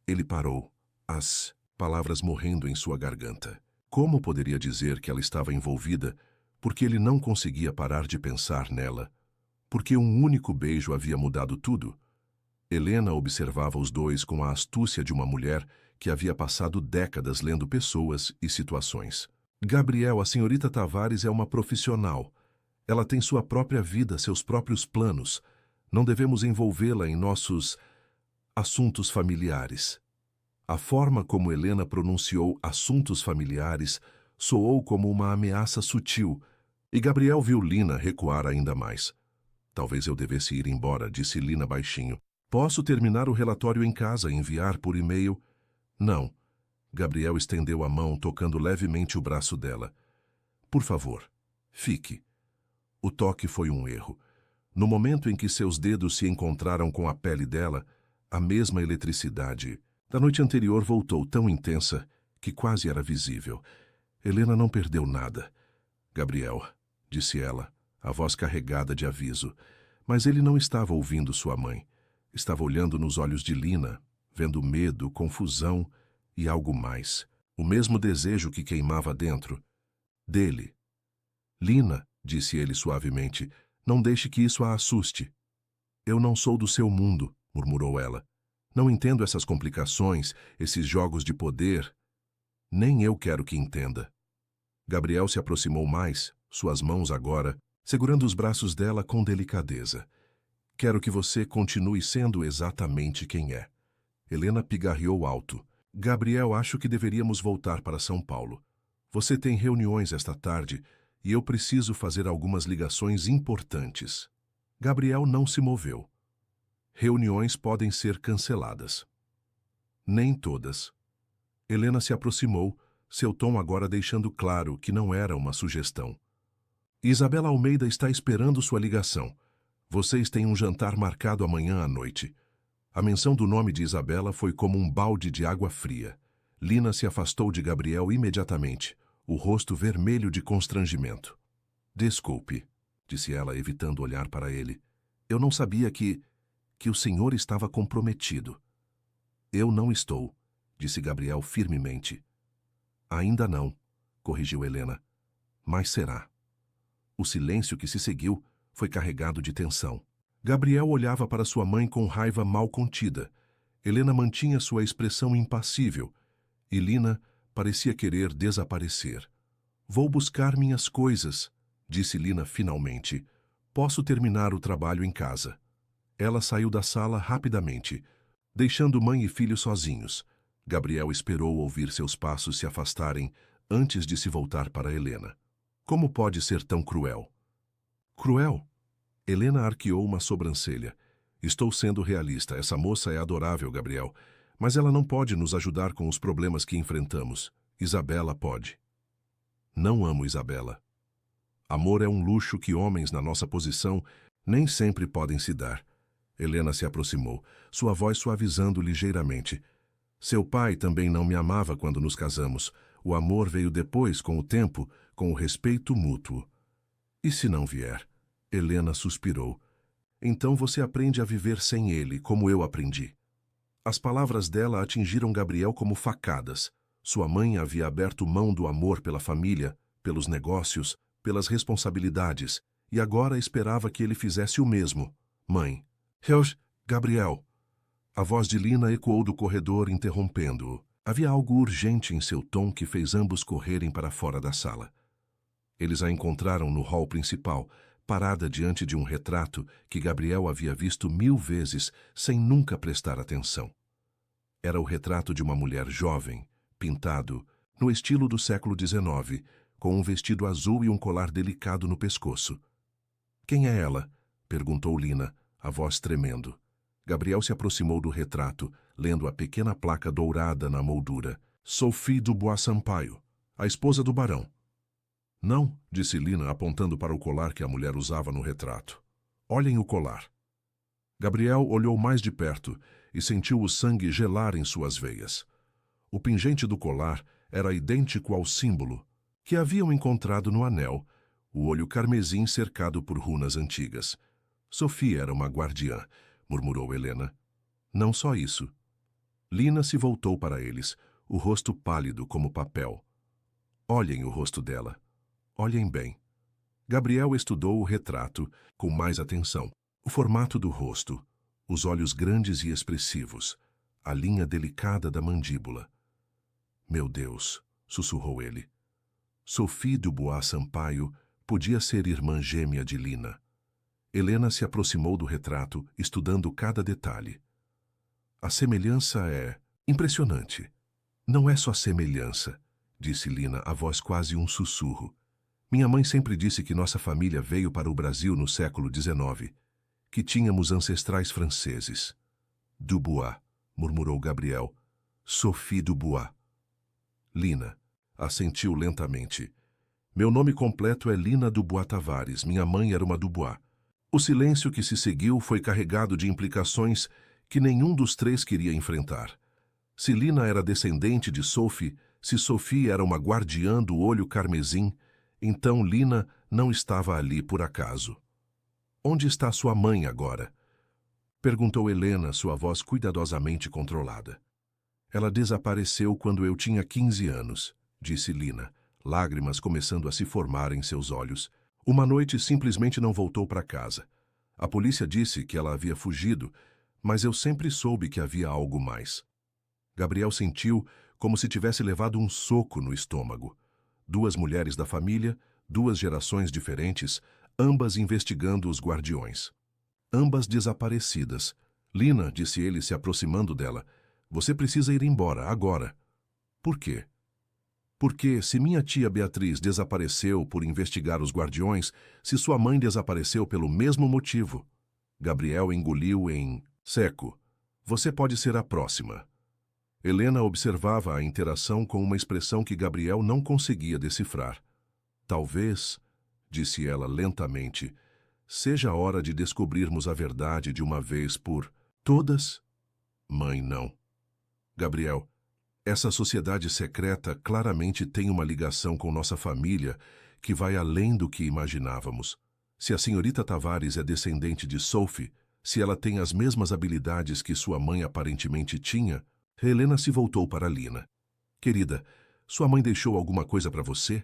Ele parou, as palavras morrendo em sua garganta. Como poderia dizer que ela estava envolvida porque ele não conseguia parar de pensar nela? Porque um único beijo havia mudado tudo? Helena observava os dois com a astúcia de uma mulher que havia passado décadas lendo pessoas e situações. Gabriel, a senhorita Tavares é uma profissional. Ela tem sua própria vida, seus próprios planos. Não devemos envolvê-la em nossos assuntos familiares. A forma como Helena pronunciou assuntos familiares soou como uma ameaça sutil, e Gabriel viu Lina recuar ainda mais. Talvez eu devesse ir embora, disse Lina baixinho. Posso terminar o relatório em casa e enviar por e-mail? Não. Gabriel estendeu a mão, tocando levemente o braço dela. Por favor, fique. O toque foi um erro. No momento em que seus dedos se encontraram com a pele dela, a mesma eletricidade da noite anterior voltou tão intensa que quase era visível. Helena não perdeu nada. Gabriel, disse ela, a voz carregada de aviso. Mas ele não estava ouvindo sua mãe. Estava olhando nos olhos de Lina, vendo medo, confusão e algo mais. O mesmo desejo que queimava dentro dele. Lina, disse ele suavemente, não deixe que isso a assuste. Eu não sou do seu mundo, murmurou ela. Não entendo essas complicações, esses jogos de poder. Nem eu quero que entenda. Gabriel se aproximou mais, suas mãos agora, segurando os braços dela com delicadeza. Quero que você continue sendo exatamente quem é. Helena pigarreou alto. Gabriel, acho que deveríamos voltar para São Paulo. Você tem reuniões esta tarde e eu preciso fazer algumas ligações importantes. Gabriel não se moveu. Reuniões podem ser canceladas. Nem todas. Helena se aproximou, seu tom agora deixando claro que não era uma sugestão. Isabela Almeida está esperando sua ligação. Vocês têm um jantar marcado amanhã à noite. A menção do nome de Isabela foi como um balde de água fria. Lina se afastou de Gabriel imediatamente, o rosto vermelho de constrangimento. Desculpe, disse ela, evitando olhar para ele. Eu não sabia que o senhor estava comprometido. Eu não estou, disse Gabriel firmemente. Ainda não, corrigiu Helena. Mas será. O silêncio que se seguiu foi carregado de tensão. Gabriel olhava para sua mãe com raiva mal contida. Helena mantinha sua expressão impassível. E Lina parecia querer desaparecer. Vou buscar minhas coisas, disse Lina finalmente. Posso terminar o trabalho em casa. Ela saiu da sala rapidamente, deixando mãe e filho sozinhos. Gabriel esperou ouvir seus passos se afastarem antes de se voltar para Helena. Como pode ser tão cruel? Cruel? Helena arqueou uma sobrancelha. Estou sendo realista. Essa moça é adorável, Gabriel. Mas ela não pode nos ajudar com os problemas que enfrentamos. Isabela pode. Não amo Isabela. Amor é um luxo que homens na nossa posição nem sempre podem se dar. Helena se aproximou, sua voz suavizando ligeiramente. Seu pai também não me amava quando nos casamos. O amor veio depois, com o tempo, com o respeito mútuo. E se não vier? Helena suspirou. Então você aprende a viver sem ele, como eu aprendi. As palavras dela atingiram Gabriel como facadas. Sua mãe havia aberto mão do amor pela família, pelos negócios, pelas responsabilidades, e agora esperava que ele fizesse o mesmo. Mãe. Gabriel. A voz de Lina ecoou do corredor, interrompendo-o. Havia algo urgente em seu tom que fez ambos correrem para fora da sala. Eles a encontraram no hall principal, parada diante de um retrato que Gabriel havia visto 1000 vezes sem nunca prestar atenção. Era o retrato de uma mulher jovem, pintado, no estilo do século XIX, com um vestido azul e um colar delicado no pescoço. Quem é ela? Perguntou Lina, a voz tremendo. Gabriel se aproximou do retrato, lendo a pequena placa dourada na moldura. Sophie Dubois Sampaio, a esposa do barão. Não, disse Lina, apontando para o colar que a mulher usava no retrato. Olhem o colar. Gabriel olhou mais de perto e sentiu o sangue gelar em suas veias. O pingente do colar era idêntico ao símbolo que haviam encontrado no anel, o olho carmesim cercado por runas antigas. Sophie era uma guardiã, murmurou Helena. Não só isso. Lina se voltou para eles, o rosto pálido como papel. Olhem o rosto dela. Olhem bem. Gabriel estudou o retrato com mais atenção. O formato do rosto, os olhos grandes e expressivos, a linha delicada da mandíbula. Meu Deus, sussurrou ele. Sophie Dubois Sampaio podia ser irmã gêmea de Lina. Helena se aproximou do retrato, estudando cada detalhe. A semelhança é impressionante. Não é só semelhança, disse Lina, a voz quase um sussurro. Minha mãe sempre disse que nossa família veio para o Brasil no século XIX, que tínhamos ancestrais franceses. Dubois, murmurou Gabriel. Sophie Dubois. Lina, assentiu lentamente. Meu nome completo é Lina Dubois Tavares. Minha mãe era uma Dubois. O silêncio que se seguiu foi carregado de implicações que nenhum dos três queria enfrentar. Se Lina era descendente de Sophie, se Sophie era uma guardiã do olho carmesim, então Lina não estava ali por acaso. Onde está sua mãe agora? Perguntou Helena, sua voz cuidadosamente controlada. Ela desapareceu quando eu tinha 15 anos, disse Lina, lágrimas começando a se formar em seus olhos. Uma noite simplesmente não voltou para casa. A polícia disse que ela havia fugido, mas eu sempre soube que havia algo mais. Gabriel sentiu como se tivesse levado um soco no estômago. Duas mulheres da família, duas gerações diferentes, ambas investigando os guardiões. Ambas desaparecidas. Lina, disse ele se aproximando dela, você precisa ir embora, agora. Por quê? Porque se minha tia Beatriz desapareceu por investigar os guardiões, se sua mãe desapareceu pelo mesmo motivo. Gabriel engoliu em seco. Você pode ser a próxima. Helena observava a interação com uma expressão que Gabriel não conseguia decifrar. Talvez, disse ela lentamente, seja a hora de descobrirmos a verdade de uma vez por todas? Mãe, não. Gabriel, essa sociedade secreta claramente tem uma ligação com nossa família que vai além do que imaginávamos. Se a senhorita Tavares é descendente de Sophie, se ela tem as mesmas habilidades que sua mãe aparentemente tinha, Helena se voltou para Lina. Querida, sua mãe deixou alguma coisa para você?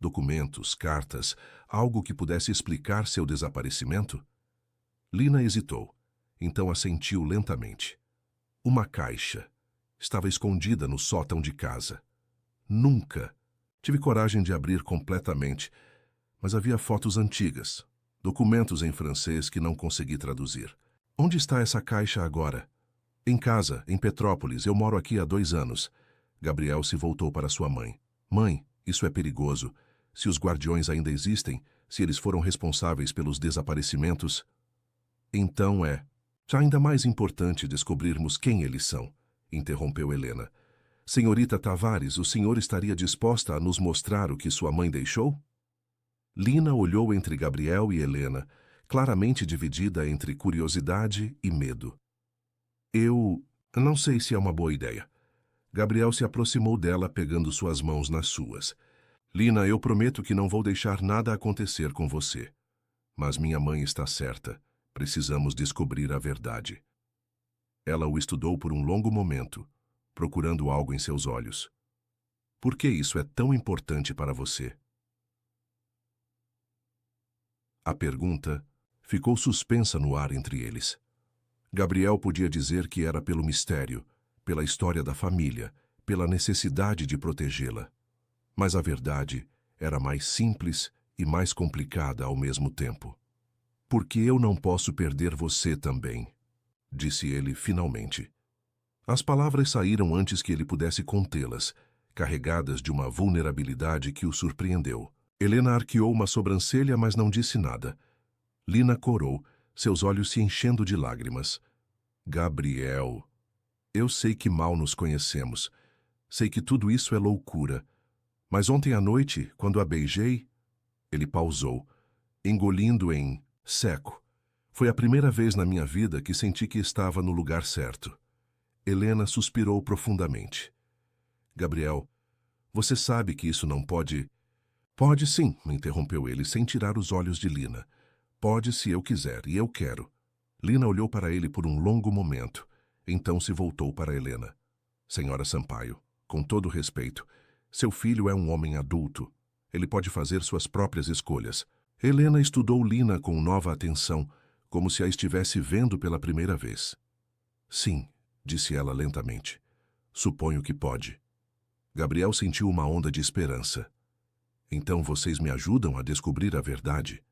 Documentos, cartas, algo que pudesse explicar seu desaparecimento? Lina hesitou, então assentiu lentamente. Uma caixa. Estava escondida no sótão de casa. Nunca tive coragem de abrir completamente, mas havia fotos antigas, documentos em francês que não consegui traduzir. Onde está essa caixa agora? Em casa, em Petrópolis. Eu moro aqui há 2 anos. Gabriel se voltou para sua mãe. Mãe, isso é perigoso. Se os guardiões ainda existem, se eles foram responsáveis pelos desaparecimentos, então é ainda mais importante descobrirmos quem eles são, interrompeu Helena. Senhorita Tavares, o senhor estaria disposta a nos mostrar o que sua mãe deixou? Lina olhou entre Gabriel e Helena, claramente dividida entre curiosidade e medo. Eu não sei se é uma boa ideia. Gabriel se aproximou dela, pegando suas mãos nas suas. Lina, eu prometo que não vou deixar nada acontecer com você. Mas minha mãe está certa. Precisamos descobrir a verdade. Ela o estudou por um longo momento, procurando algo em seus olhos. Por que isso é tão importante para você? A pergunta ficou suspensa no ar entre eles. Gabriel podia dizer que era pelo mistério, pela história da família, pela necessidade de protegê-la. Mas a verdade era mais simples e mais complicada ao mesmo tempo. Porque eu não posso perder você também, disse ele finalmente. As palavras saíram antes que ele pudesse contê-las, carregadas de uma vulnerabilidade que o surpreendeu. Helena arqueou uma sobrancelha, mas não disse nada. Lina corou, seus olhos se enchendo de lágrimas. Gabriel, eu sei que mal nos conhecemos. Sei que tudo isso é loucura. Mas ontem à noite, quando a beijei, ele pausou, engolindo em seco. Foi a primeira vez na minha vida que senti que estava no lugar certo. Helena suspirou profundamente. Gabriel, você sabe que isso não pode... Pode sim, interrompeu ele, sem tirar os olhos de Lina. Pode se eu quiser, e eu quero. Lina olhou para ele por um longo momento. Então se voltou para Helena. Senhora Sampaio, com todo respeito, seu filho é um homem adulto. Ele pode fazer suas próprias escolhas. Helena estudou Lina com nova atenção, como se a estivesse vendo pela primeira vez. Sim, disse ela lentamente. Suponho que pode. Gabriel sentiu uma onda de esperança. Então vocês me ajudam a descobrir a verdade?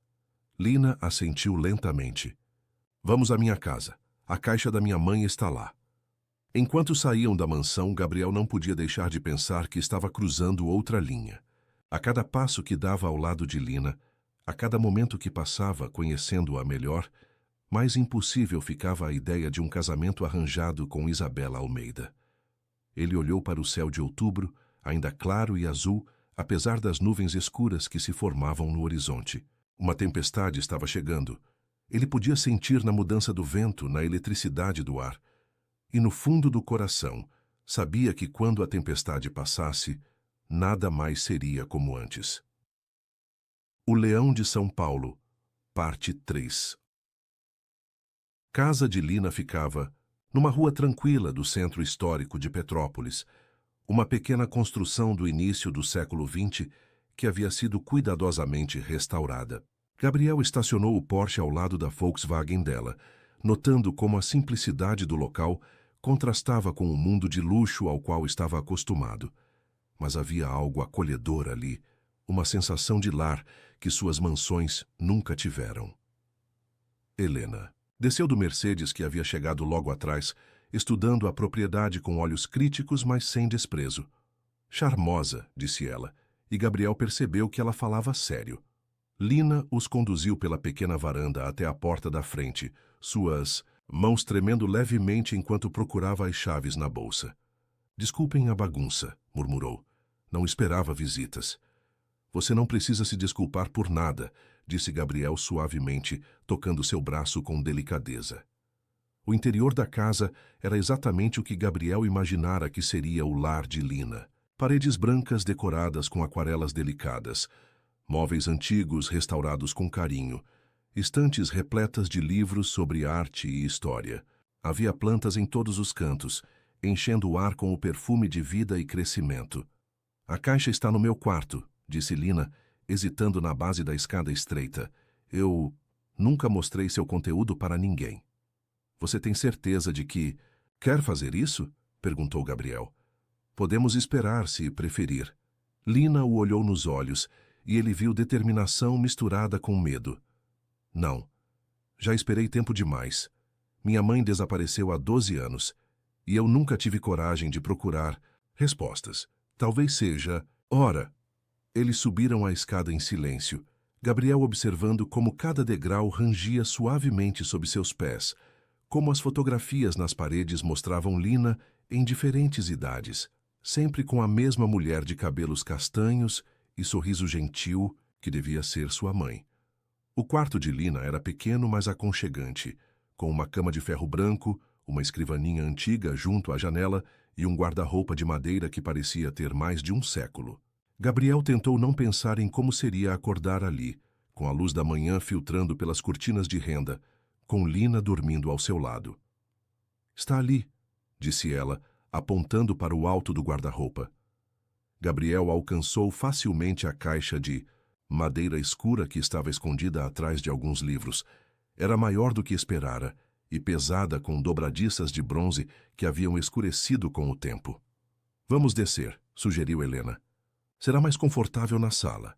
Lina assentiu lentamente. Vamos à minha casa. A caixa da minha mãe está lá. Enquanto saíam da mansão, Gabriel não podia deixar de pensar que estava cruzando outra linha. A cada passo que dava ao lado de Lina, a cada momento que passava conhecendo-a melhor, mais impossível ficava a ideia de um casamento arranjado com Isabela Almeida. Ele olhou para o céu de outubro, ainda claro e azul, apesar das nuvens escuras que se formavam no horizonte. Uma tempestade estava chegando. Ele podia sentir na mudança do vento, na eletricidade do ar. E no fundo do coração, sabia que quando a tempestade passasse, nada mais seria como antes. O Leão de São Paulo, parte 3. Casa de Lina ficava numa rua tranquila do centro histórico de Petrópolis, uma pequena construção do início do século XX que havia sido cuidadosamente restaurada. Gabriel estacionou o Porsche ao lado da Volkswagen dela, notando como a simplicidade do local contrastava com o mundo de luxo ao qual estava acostumado. Mas havia algo acolhedor ali, uma sensação de lar que suas mansões nunca tiveram. Helena desceu do Mercedes que havia chegado logo atrás, estudando a propriedade com olhos críticos, mas sem desprezo. Charmosa, disse ela, e Gabriel percebeu que ela falava sério. Lina os conduziu pela pequena varanda até a porta da frente, suas mãos tremendo levemente enquanto procurava as chaves na bolsa. Desculpem a bagunça, murmurou. Não esperava visitas. Você não precisa se desculpar por nada, disse Gabriel suavemente, tocando seu braço com delicadeza. O interior da casa era exatamente o que Gabriel imaginara que seria o lar de Lina. Paredes brancas decoradas com aquarelas delicadas, móveis antigos restaurados com carinho, estantes repletas de livros sobre arte e história. Havia plantas em todos os cantos, enchendo o ar com o perfume de vida e crescimento. A caixa está no meu quarto, disse Lina, hesitando na base da escada estreita. Eu nunca mostrei seu conteúdo para ninguém. Você tem certeza de que... Quer fazer isso? Perguntou Gabriel. Podemos esperar, se preferir. Lina o olhou nos olhos, e ele viu determinação misturada com medo. Não. Já esperei tempo demais. Minha mãe desapareceu há 12 anos, e eu nunca tive coragem de procurar respostas. Talvez seja... Ora! Eles subiram a escada em silêncio, Gabriel observando como cada degrau rangia suavemente sob seus pés, como as fotografias nas paredes mostravam Lina em diferentes idades, sempre com a mesma mulher de cabelos castanhos e sorriso gentil que devia ser sua mãe. O quarto de Lina era pequeno, mas aconchegante, com uma cama de ferro branco, uma escrivaninha antiga junto à janela e um guarda-roupa de madeira que parecia ter mais de um século. Gabriel tentou não pensar em como seria acordar ali, com a luz da manhã filtrando pelas cortinas de renda, com Lina dormindo ao seu lado. Está ali, disse ela, apontando para o alto do guarda-roupa. Gabriel alcançou facilmente a caixa de madeira escura que estava escondida atrás de alguns livros. Era maior do que esperara e pesada com dobradiças de bronze que haviam escurecido com o tempo. Vamos descer, sugeriu Helena. Será mais confortável na sala.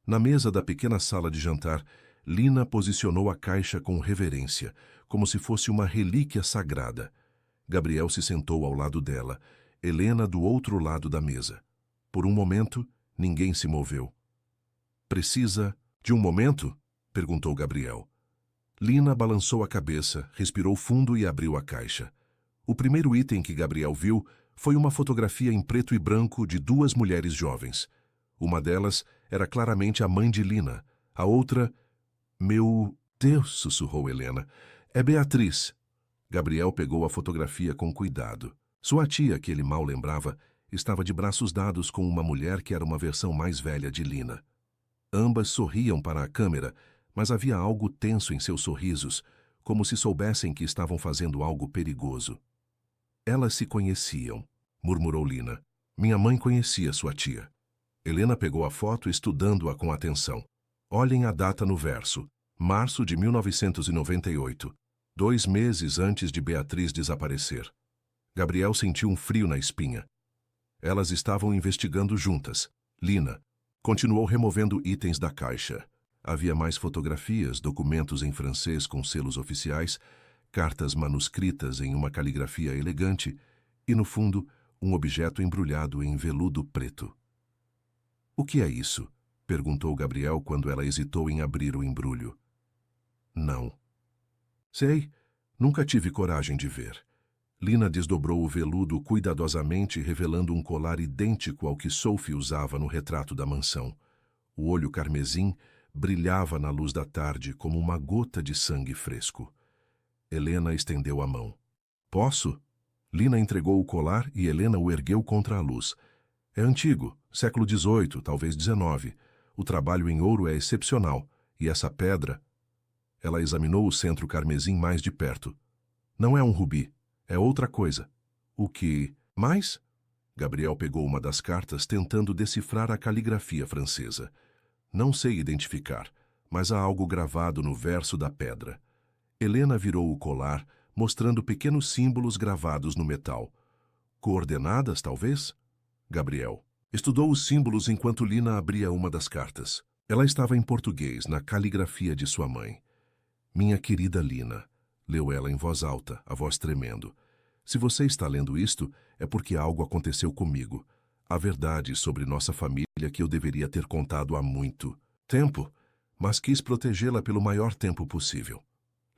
Na mesa da pequena sala de jantar, Lina posicionou a caixa com reverência, como se fosse uma relíquia sagrada. Gabriel se sentou ao lado dela, Helena do outro lado da mesa. Por um momento, ninguém se moveu. Precisa de um momento? Perguntou Gabriel. Lina balançou a cabeça, respirou fundo e abriu a caixa. O primeiro item que Gabriel viu foi uma fotografia em preto e branco de duas mulheres jovens. Uma delas era claramente a mãe de Lina, a outra... Meu Deus, sussurrou Helena. É Beatriz. Gabriel pegou a fotografia com cuidado. Sua tia, que ele mal lembrava, estava de braços dados com uma mulher que era uma versão mais velha de Lina. Ambas sorriam para a câmera, mas havia algo tenso em seus sorrisos, como se soubessem que estavam fazendo algo perigoso. Elas se conheciam, murmurou Lina. Minha mãe conhecia sua tia. Helena pegou a foto estudando-a com atenção. Olhem a data no verso. Março de 1998. 2 meses antes de Beatriz desaparecer. Gabriel sentiu um frio na espinha. Elas estavam investigando juntas. Lina continuou removendo itens da caixa. Havia mais fotografias, documentos em francês com selos oficiais, cartas manuscritas em uma caligrafia elegante e, no fundo, um objeto embrulhado em veludo preto. O que é isso? Perguntou Gabriel quando ela hesitou em abrir o embrulho. Não. Sei, nunca tive coragem de ver. Lina desdobrou o veludo cuidadosamente, revelando um colar idêntico ao que Sophie usava no retrato da mansão. O olho carmesim brilhava na luz da tarde como uma gota de sangue fresco. Helena estendeu a mão. Posso? Lina entregou o colar e Helena o ergueu contra a luz. É antigo, século XVIII, talvez XIX. O trabalho em ouro é excepcional, e essa pedra... Ela examinou o centro carmesim mais de perto. Não é um rubi, é outra coisa. O que mais? Gabriel pegou uma das cartas tentando decifrar a caligrafia francesa. Não sei identificar, mas há algo gravado no verso da pedra. Helena virou o colar, mostrando pequenos símbolos gravados no metal. Coordenadas, talvez? Gabriel estudou os símbolos enquanto Lina abria uma das cartas. Ela estava em português, na caligrafia de sua mãe. Minha querida Lina, leu ela em voz alta, a voz tremendo. Se você está lendo isto, é porque algo aconteceu comigo. A verdade sobre nossa família que eu deveria ter contado há muito tempo, mas quis protegê-la pelo maior tempo possível.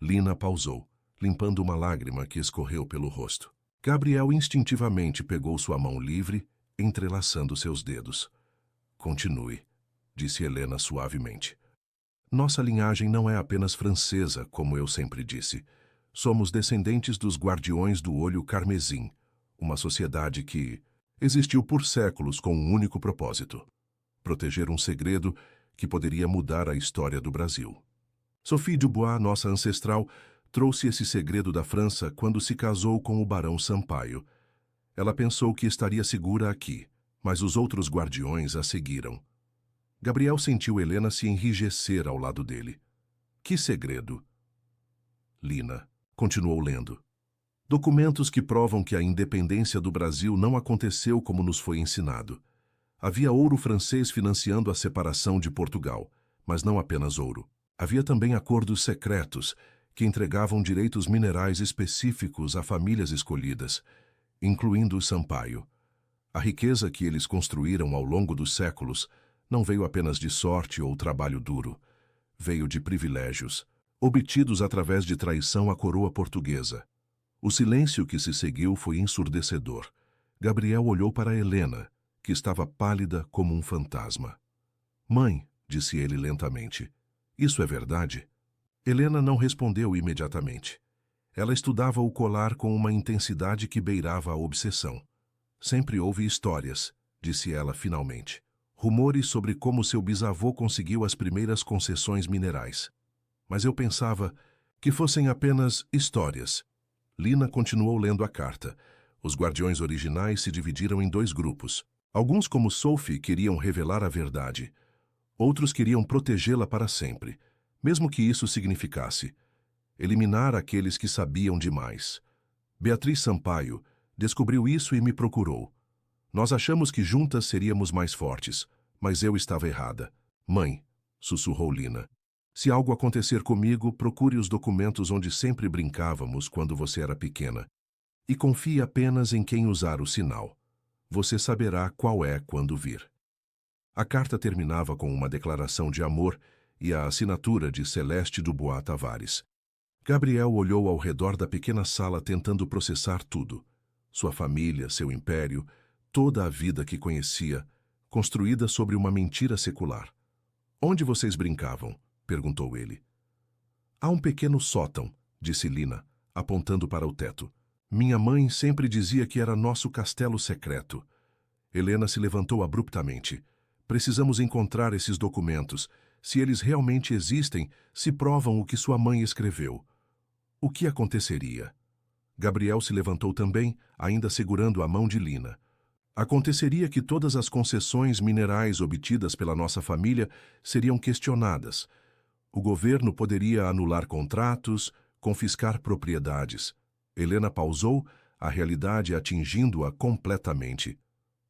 Lina pausou, limpando uma lágrima que escorreu pelo rosto. Gabriel instintivamente pegou sua mão livre, entrelaçando seus dedos. Continue, disse Helena suavemente. Nossa linhagem não é apenas francesa, como eu sempre disse. Somos descendentes dos Guardiões do Olho Carmesim, uma sociedade que existiu por séculos com um único propósito: proteger um segredo que poderia mudar a história do Brasil. Sophie Dubois, nossa ancestral, trouxe esse segredo da França quando se casou com o Barão Sampaio. Ela pensou que estaria segura aqui, mas os outros guardiões a seguiram. Gabriel sentiu Helena se enrijecer ao lado dele. Que segredo? Lina continuou lendo. Documentos que provam que a independência do Brasil não aconteceu como nos foi ensinado. Havia ouro francês financiando a separação de Portugal, mas não apenas ouro. Havia também acordos secretos que entregavam direitos minerais específicos a famílias escolhidas, incluindo o Sampaio. A riqueza que eles construíram ao longo dos séculos não veio apenas de sorte ou trabalho duro. Veio de privilégios, obtidos através de traição à coroa portuguesa. O silêncio que se seguiu foi ensurdecedor. Gabriel olhou para Helena, que estava pálida como um fantasma. Mãe, disse ele lentamente, isso é verdade? Helena não respondeu imediatamente. Ela estudava o colar com uma intensidade que beirava a obsessão. Sempre houve histórias, disse ela finalmente. Rumores sobre como seu bisavô conseguiu as primeiras concessões minerais. Mas eu pensava que fossem apenas histórias. Lina continuou lendo a carta. Os guardiões originais se dividiram em dois grupos. Alguns, como Sophie, queriam revelar a verdade. Outros queriam protegê-la para sempre, mesmo que isso significasse eliminar aqueles que sabiam demais. Beatriz Sampaio descobriu isso e me procurou. Nós achamos que juntas seríamos mais fortes, mas eu estava errada. Mãe, sussurrou Lina, se algo acontecer comigo, procure os documentos onde sempre brincávamos quando você era pequena. E confie apenas em quem usar o sinal. Você saberá qual é quando vir. A carta terminava com uma declaração de amor e a assinatura de Celeste Dubois Tavares. Gabriel olhou ao redor da pequena sala tentando processar tudo. Sua família, seu império, toda a vida que conhecia, construída sobre uma mentira secular. Onde vocês brincavam? Perguntou ele. Há um pequeno sótão, disse Lina, apontando para o teto. Minha mãe sempre dizia que era nosso castelo secreto. Helena se levantou abruptamente. Precisamos encontrar esses documentos. Se eles realmente existem, se provam o que sua mãe escreveu. O que aconteceria? Gabriel se levantou também, ainda segurando a mão de Lina. Aconteceria que todas as concessões minerais obtidas pela nossa família seriam questionadas. O governo poderia anular contratos, confiscar propriedades. Helena pausou, a realidade atingindo-a completamente.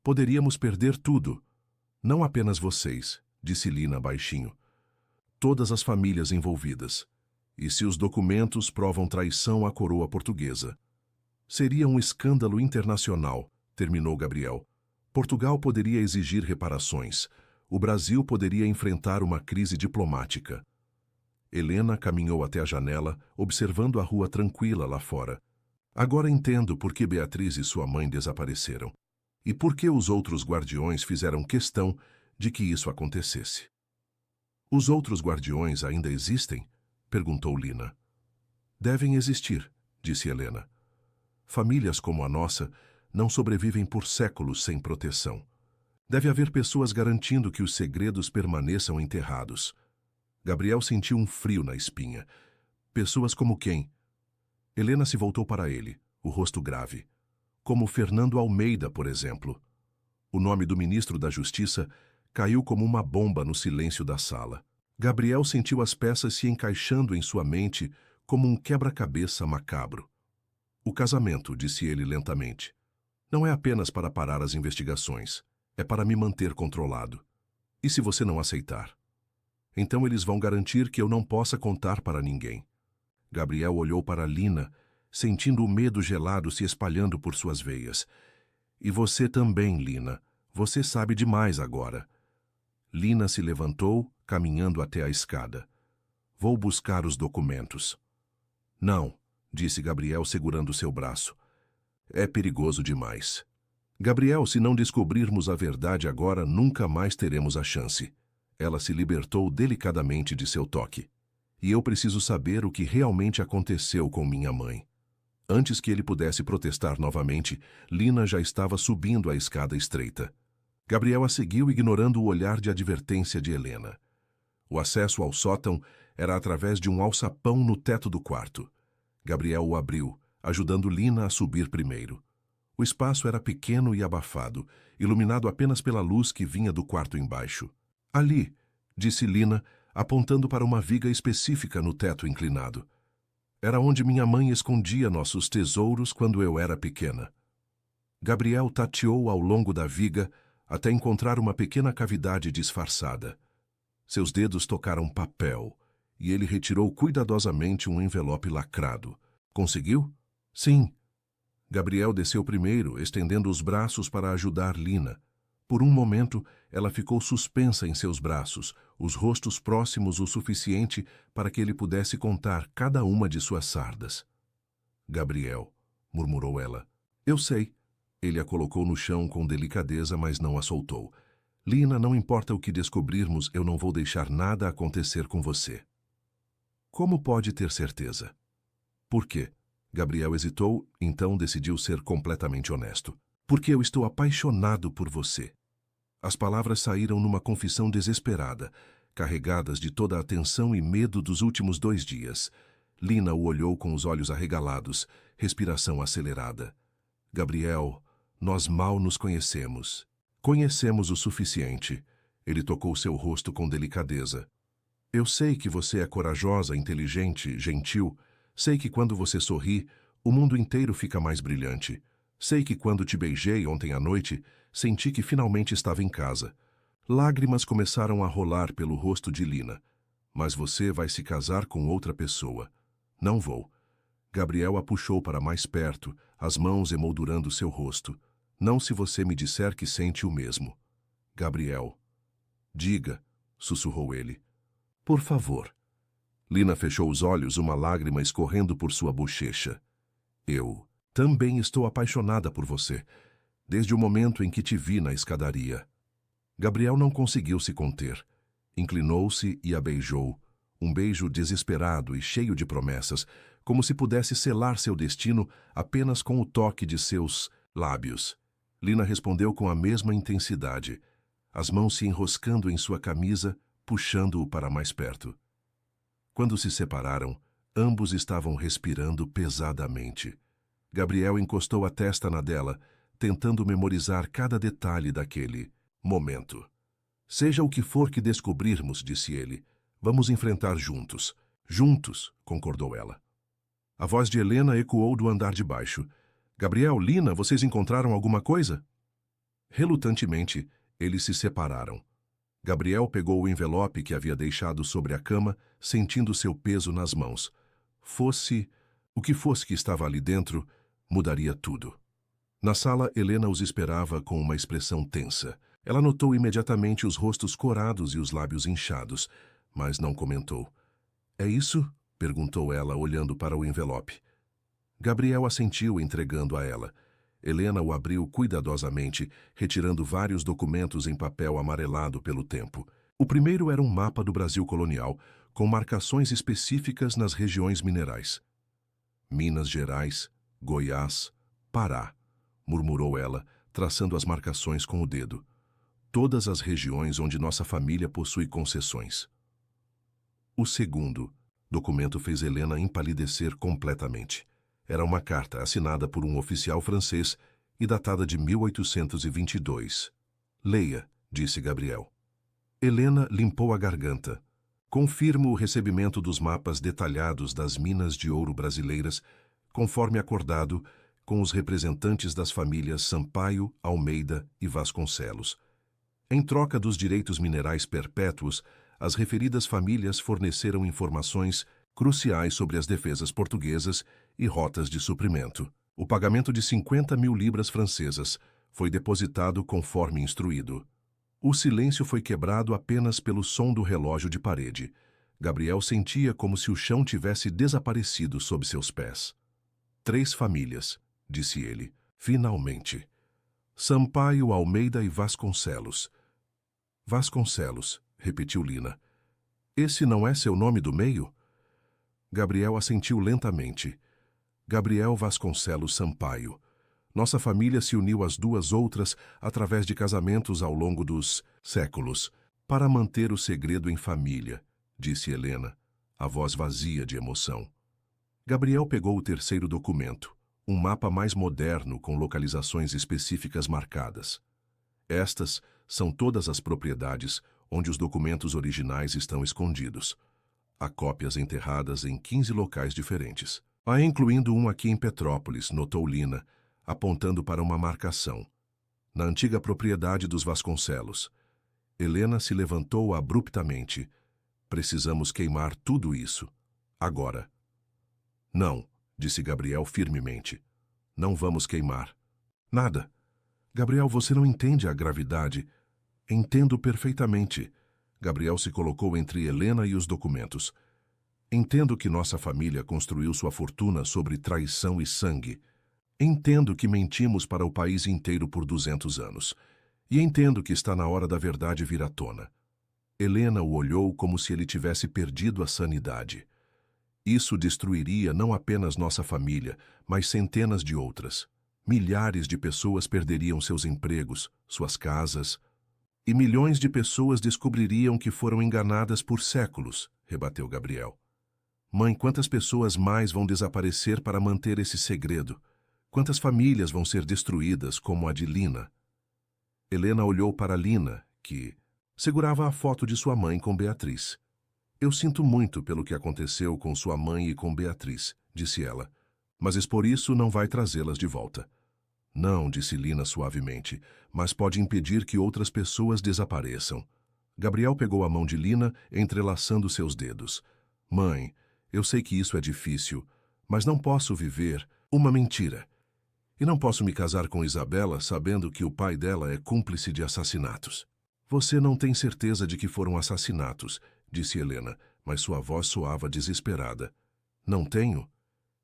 Poderíamos perder tudo. Não apenas vocês, disse Lina baixinho. Todas as famílias envolvidas. E se os documentos provam traição à coroa portuguesa? Seria um escândalo internacional, terminou Gabriel. Portugal poderia exigir reparações. O Brasil poderia enfrentar uma crise diplomática. Helena caminhou até a janela, observando a rua tranquila lá fora. Agora entendo por que Beatriz e sua mãe desapareceram. E por que os outros guardiões fizeram questão de que isso acontecesse. Os outros guardiões ainda existem? Perguntou Lina. Devem existir, disse Helena. Famílias como a nossa não sobrevivem por séculos sem proteção. Deve haver pessoas garantindo que os segredos permaneçam enterrados. Gabriel sentiu um frio na espinha. Pessoas como quem? Helena se voltou para ele, o rosto grave. Como Fernando Almeida, por exemplo. O nome do ministro da Justiça caiu como uma bomba no silêncio da sala. Gabriel sentiu as peças se encaixando em sua mente como um quebra-cabeça macabro. O casamento, disse ele lentamente, não é apenas para parar as investigações, é para me manter controlado. E se você não aceitar? Então eles vão garantir que eu não possa contar para ninguém. Gabriel olhou para Lina, sentindo o medo gelado se espalhando por suas veias. E você também, Lina. Você sabe demais agora. Lina se levantou, caminhando até a escada. Vou buscar os documentos. Não, disse Gabriel segurando seu braço. É perigoso demais. Gabriel, se não descobrirmos a verdade agora, nunca mais teremos a chance. Ela se libertou delicadamente de seu toque. E eu preciso saber o que realmente aconteceu com minha mãe. Antes que ele pudesse protestar novamente, Lina já estava subindo a escada estreita. Gabriel a seguiu, ignorando o olhar de advertência de Helena. O acesso ao sótão era através de um alçapão no teto do quarto. Gabriel o abriu, ajudando Lina a subir primeiro. O espaço era pequeno e abafado, iluminado apenas pela luz que vinha do quarto embaixo. Ali, disse Lina, apontando para uma viga específica no teto inclinado. Era onde minha mãe escondia nossos tesouros quando eu era pequena. Gabriel tateou ao longo da viga até encontrar uma pequena cavidade disfarçada. Seus dedos tocaram papel, e ele retirou cuidadosamente um envelope lacrado. Conseguiu? Sim. Gabriel desceu primeiro, estendendo os braços para ajudar Lina. Por um momento, ela ficou suspensa em seus braços, os rostos próximos o suficiente para que ele pudesse contar cada uma de suas sardas. Gabriel, murmurou ela. Eu sei. Ele a colocou no chão com delicadeza, mas não a soltou. Lina, não importa o que descobrirmos, eu não vou deixar nada acontecer com você. Como pode ter certeza? Por quê? Gabriel hesitou, então decidiu ser completamente honesto. Porque eu estou apaixonado por você. As palavras saíram numa confissão desesperada, carregadas de toda a tensão e medo dos últimos 2 dias. Lina o olhou com os olhos arregalados, respiração acelerada. Gabriel, nós mal nos conhecemos. Conhecemos o suficiente. Ele tocou seu rosto com delicadeza. Eu sei que você é corajosa, inteligente, gentil. Sei que quando você sorri, o mundo inteiro fica mais brilhante. Sei que quando te beijei ontem à noite, senti que finalmente estava em casa. Lágrimas começaram a rolar pelo rosto de Lina. Mas você vai se casar com outra pessoa. Não vou. Gabriel a puxou para mais perto, as mãos emoldurando seu rosto. Não se você me disser que sente o mesmo. Gabriel. Diga, sussurrou ele. Por favor. Lina fechou os olhos, uma lágrima escorrendo por sua bochecha. Eu também estou apaixonada por você, desde o momento em que te vi na escadaria. Gabriel não conseguiu se conter. Inclinou-se e a beijou, um beijo desesperado e cheio de promessas, como se pudesse selar seu destino apenas com o toque de seus lábios. Lina respondeu com a mesma intensidade, as mãos se enroscando em sua camisa, puxando-o para mais perto. Quando se separaram, ambos estavam respirando pesadamente. Gabriel encostou a testa na dela, tentando memorizar cada detalhe daquele momento. Seja o que for que descobrirmos, disse ele, vamos enfrentar juntos. Juntos, concordou ela. A voz de Helena ecoou do andar de baixo. Gabriel, Lina, vocês encontraram alguma coisa? Relutantemente, eles se separaram. Gabriel pegou o envelope que havia deixado sobre a cama, sentindo seu peso nas mãos. O que fosse que estava ali dentro, mudaria tudo. Na sala, Helena os esperava com uma expressão tensa. Ela notou imediatamente os rostos corados e os lábios inchados, mas não comentou. É isso? Perguntou ela, olhando para o envelope. Gabriel assentiu, entregando a ela. Helena o abriu cuidadosamente, retirando vários documentos em papel amarelado pelo tempo. O primeiro era um mapa do Brasil colonial, com marcações específicas nas regiões minerais. Minas Gerais, Goiás, Pará, murmurou ela, traçando as marcações com o dedo. Todas as regiões onde nossa família possui concessões. O segundo, Documento fez Helena empalidecer completamente. Era uma carta assinada por um oficial francês e datada de 1822. Leia, disse Gabriel. Helena limpou a garganta. Confirmo o recebimento dos mapas detalhados das minas de ouro brasileiras, conforme acordado com os representantes das famílias Sampaio, Almeida e Vasconcelos. Em troca dos direitos minerais perpétuos, as referidas famílias forneceram informações cruciais sobre as defesas portuguesas e rotas de suprimento. O pagamento de 50 mil libras francesas foi depositado conforme instruído. O silêncio foi quebrado apenas pelo som do relógio de parede. Gabriel sentia como se o chão tivesse desaparecido sob seus pés. 3 famílias, disse ele, finalmente. Sampaio, Almeida e Vasconcelos. Vasconcelos, repetiu Lina. Esse não é seu nome do meio? Gabriel assentiu lentamente. Gabriel Vasconcelos Sampaio. Nossa família se uniu às 2 outras através de casamentos ao longo dos séculos, para manter o segredo em família, disse Helena, a voz vazia de emoção. Gabriel pegou o terceiro documento, um mapa mais moderno com localizações específicas marcadas. Estas são todas as propriedades onde os documentos originais estão escondidos. Há cópias enterradas em 15 locais diferentes. Há incluindo um aqui em Petrópolis, notou Lina, apontando para uma marcação. Na antiga propriedade dos Vasconcelos. Helena se levantou abruptamente. Precisamos queimar tudo isso. Agora. Não, disse Gabriel firmemente. Não vamos queimar. Nada. Gabriel, você não entende a gravidade. Entendo perfeitamente. Gabriel se colocou entre Helena e os documentos. Entendo que nossa família construiu sua fortuna sobre traição e sangue. Entendo que mentimos para o país inteiro por 200 anos. E entendo que está na hora da verdade vir à tona. Helena o olhou como se ele tivesse perdido a sanidade. Isso destruiria não apenas nossa família, mas centenas de outras. Milhares de pessoas perderiam seus empregos, suas casas. E milhões de pessoas descobririam que foram enganadas por séculos, rebateu Gabriel. Mãe, quantas pessoas mais vão desaparecer para manter esse segredo? Quantas famílias vão ser destruídas, como a de Lina? Helena olhou para Lina, que segurava a foto de sua mãe com Beatriz. Eu sinto muito pelo que aconteceu com sua mãe e com Beatriz, disse ela, mas expor isso não vai trazê-las de volta. Não, disse Lina suavemente, mas pode impedir que outras pessoas desapareçam. Gabriel pegou a mão de Lina, entrelaçando seus dedos. Mãe, eu sei que isso é difícil, mas não posso viver uma mentira. E não posso me casar com Isabela sabendo que o pai dela é cúmplice de assassinatos. Você não tem certeza de que foram assassinatos, disse Helena, mas sua voz soava desesperada. Não tenho?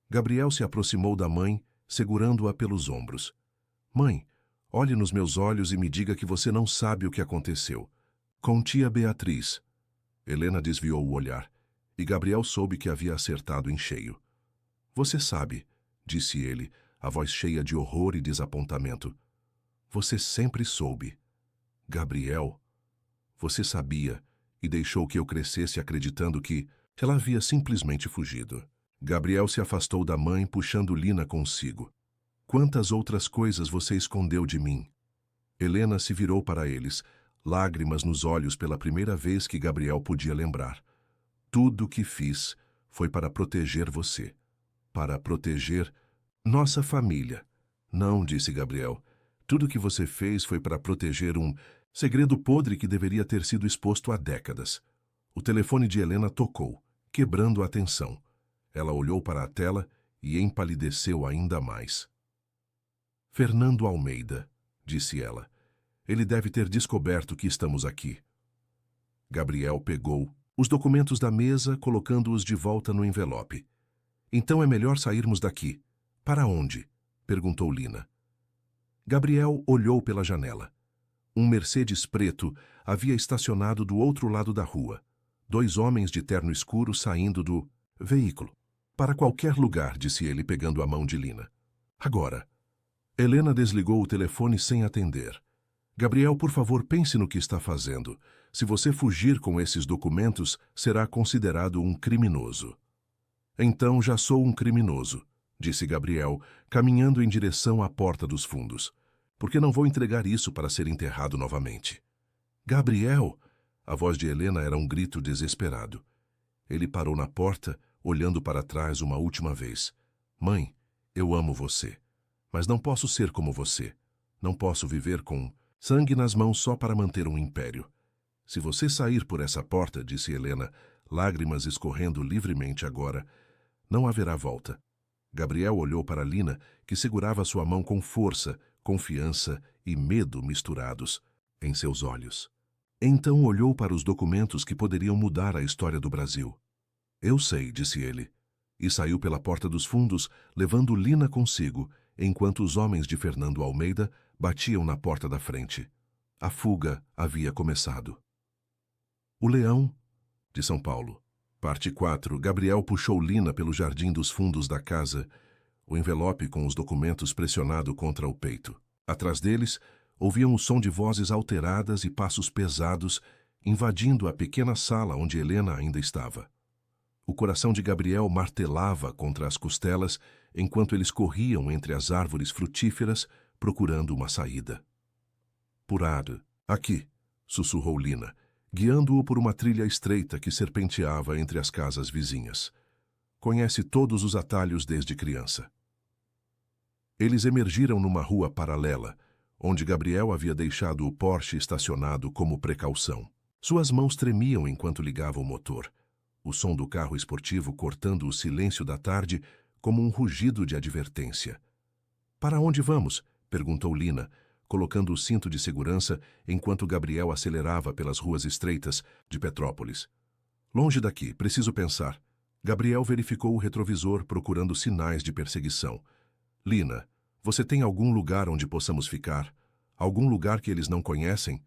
Gabriel se aproximou da mãe, segurando-a pelos ombros. Mãe, olhe nos meus olhos e me diga que você não sabe o que aconteceu. Com tia Beatriz. Helena desviou o olhar, e Gabriel soube que havia acertado em cheio. Você sabe, disse ele, a voz cheia de horror e desapontamento. Você sempre soube. Gabriel, você sabia e deixou que eu crescesse acreditando que ela havia simplesmente fugido. Gabriel se afastou da mãe, puxando Lina consigo. Quantas outras coisas você escondeu de mim? Helena se virou para eles, lágrimas nos olhos pela primeira vez que Gabriel podia lembrar. Tudo o que fiz foi para proteger você. Para proteger nossa família. Não, disse Gabriel. Tudo o que você fez foi para proteger um segredo podre que deveria ter sido exposto há décadas. O telefone de Helena tocou, quebrando a tensão. Ela olhou para a tela e empalideceu ainda mais. Fernando Almeida, disse ela. Ele deve ter descoberto que estamos aqui. Gabriel pegou os documentos da mesa, colocando-os de volta no envelope. Então é melhor sairmos daqui. Para onde? Perguntou Lina. Gabriel olhou pela janela. Um Mercedes preto havia estacionado do outro lado da rua. 2 homens de terno escuro saindo do veículo. Para qualquer lugar, disse ele, pegando a mão de Lina. Agora. Helena desligou o telefone sem atender. Gabriel, por favor, pense no que está fazendo. Se você fugir com esses documentos, será considerado um criminoso. Então já sou um criminoso, disse Gabriel, caminhando em direção à porta dos fundos. Porque não vou entregar isso para ser enterrado novamente. Gabriel! A voz de Helena era um grito desesperado. Ele parou na porta, olhando para trás uma última vez. Mãe, eu amo você. Mas não posso ser como você. Não posso viver com sangue nas mãos só para manter um império. Se você sair por essa porta, disse Helena, lágrimas escorrendo livremente agora, não haverá volta. Gabriel olhou para Lina, que segurava sua mão com força, confiança e medo misturados em seus olhos. Então olhou para os documentos que poderiam mudar a história do Brasil. Eu sei, disse ele, e saiu pela porta dos fundos, levando Lina consigo, enquanto os homens de Fernando Almeida batiam na porta da frente. A fuga havia começado. O Leão, de São Paulo. Parte 4. Gabriel puxou Lina pelo jardim dos fundos da casa, o envelope com os documentos pressionado contra o peito. Atrás deles, ouviam o som de vozes alteradas e passos pesados invadindo a pequena sala onde Helena ainda estava. O coração de Gabriel martelava contra as costelas enquanto eles corriam entre as árvores frutíferas procurando uma saída. Purado, aqui, sussurrou Lina, guiando-o por uma trilha estreita que serpenteava entre as casas vizinhas. Conhece todos os atalhos desde criança. Eles emergiram numa rua paralela, onde Gabriel havia deixado o Porsche estacionado como precaução. Suas mãos tremiam enquanto ligava o motor, o som do carro esportivo cortando o silêncio da tarde como um rugido de advertência. Para onde vamos? Perguntou Lina, colocando o cinto de segurança enquanto Gabriel acelerava pelas ruas estreitas de Petrópolis. Longe daqui, preciso pensar. Gabriel verificou o retrovisor procurando sinais de perseguição. Lina, você tem algum lugar onde possamos ficar? Algum lugar que eles não conhecem?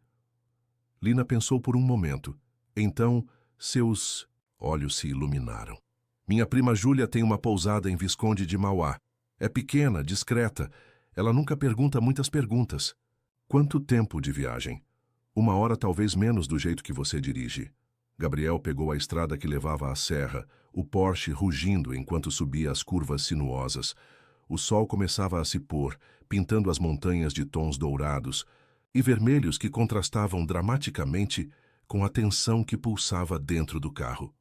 Lina pensou por um momento. Então, seus olhos se iluminaram. Minha prima Júlia tem uma pousada em Visconde de Mauá. É pequena, discreta. Ela nunca pergunta muitas perguntas. Quanto tempo de viagem? 1 hora, talvez menos do jeito que você dirige. Gabriel pegou a estrada que levava à serra, o Porsche rugindo enquanto subia as curvas sinuosas. O sol começava a se pôr, pintando as montanhas de tons dourados e vermelhos que contrastavam dramaticamente com a tensão que pulsava dentro do carro.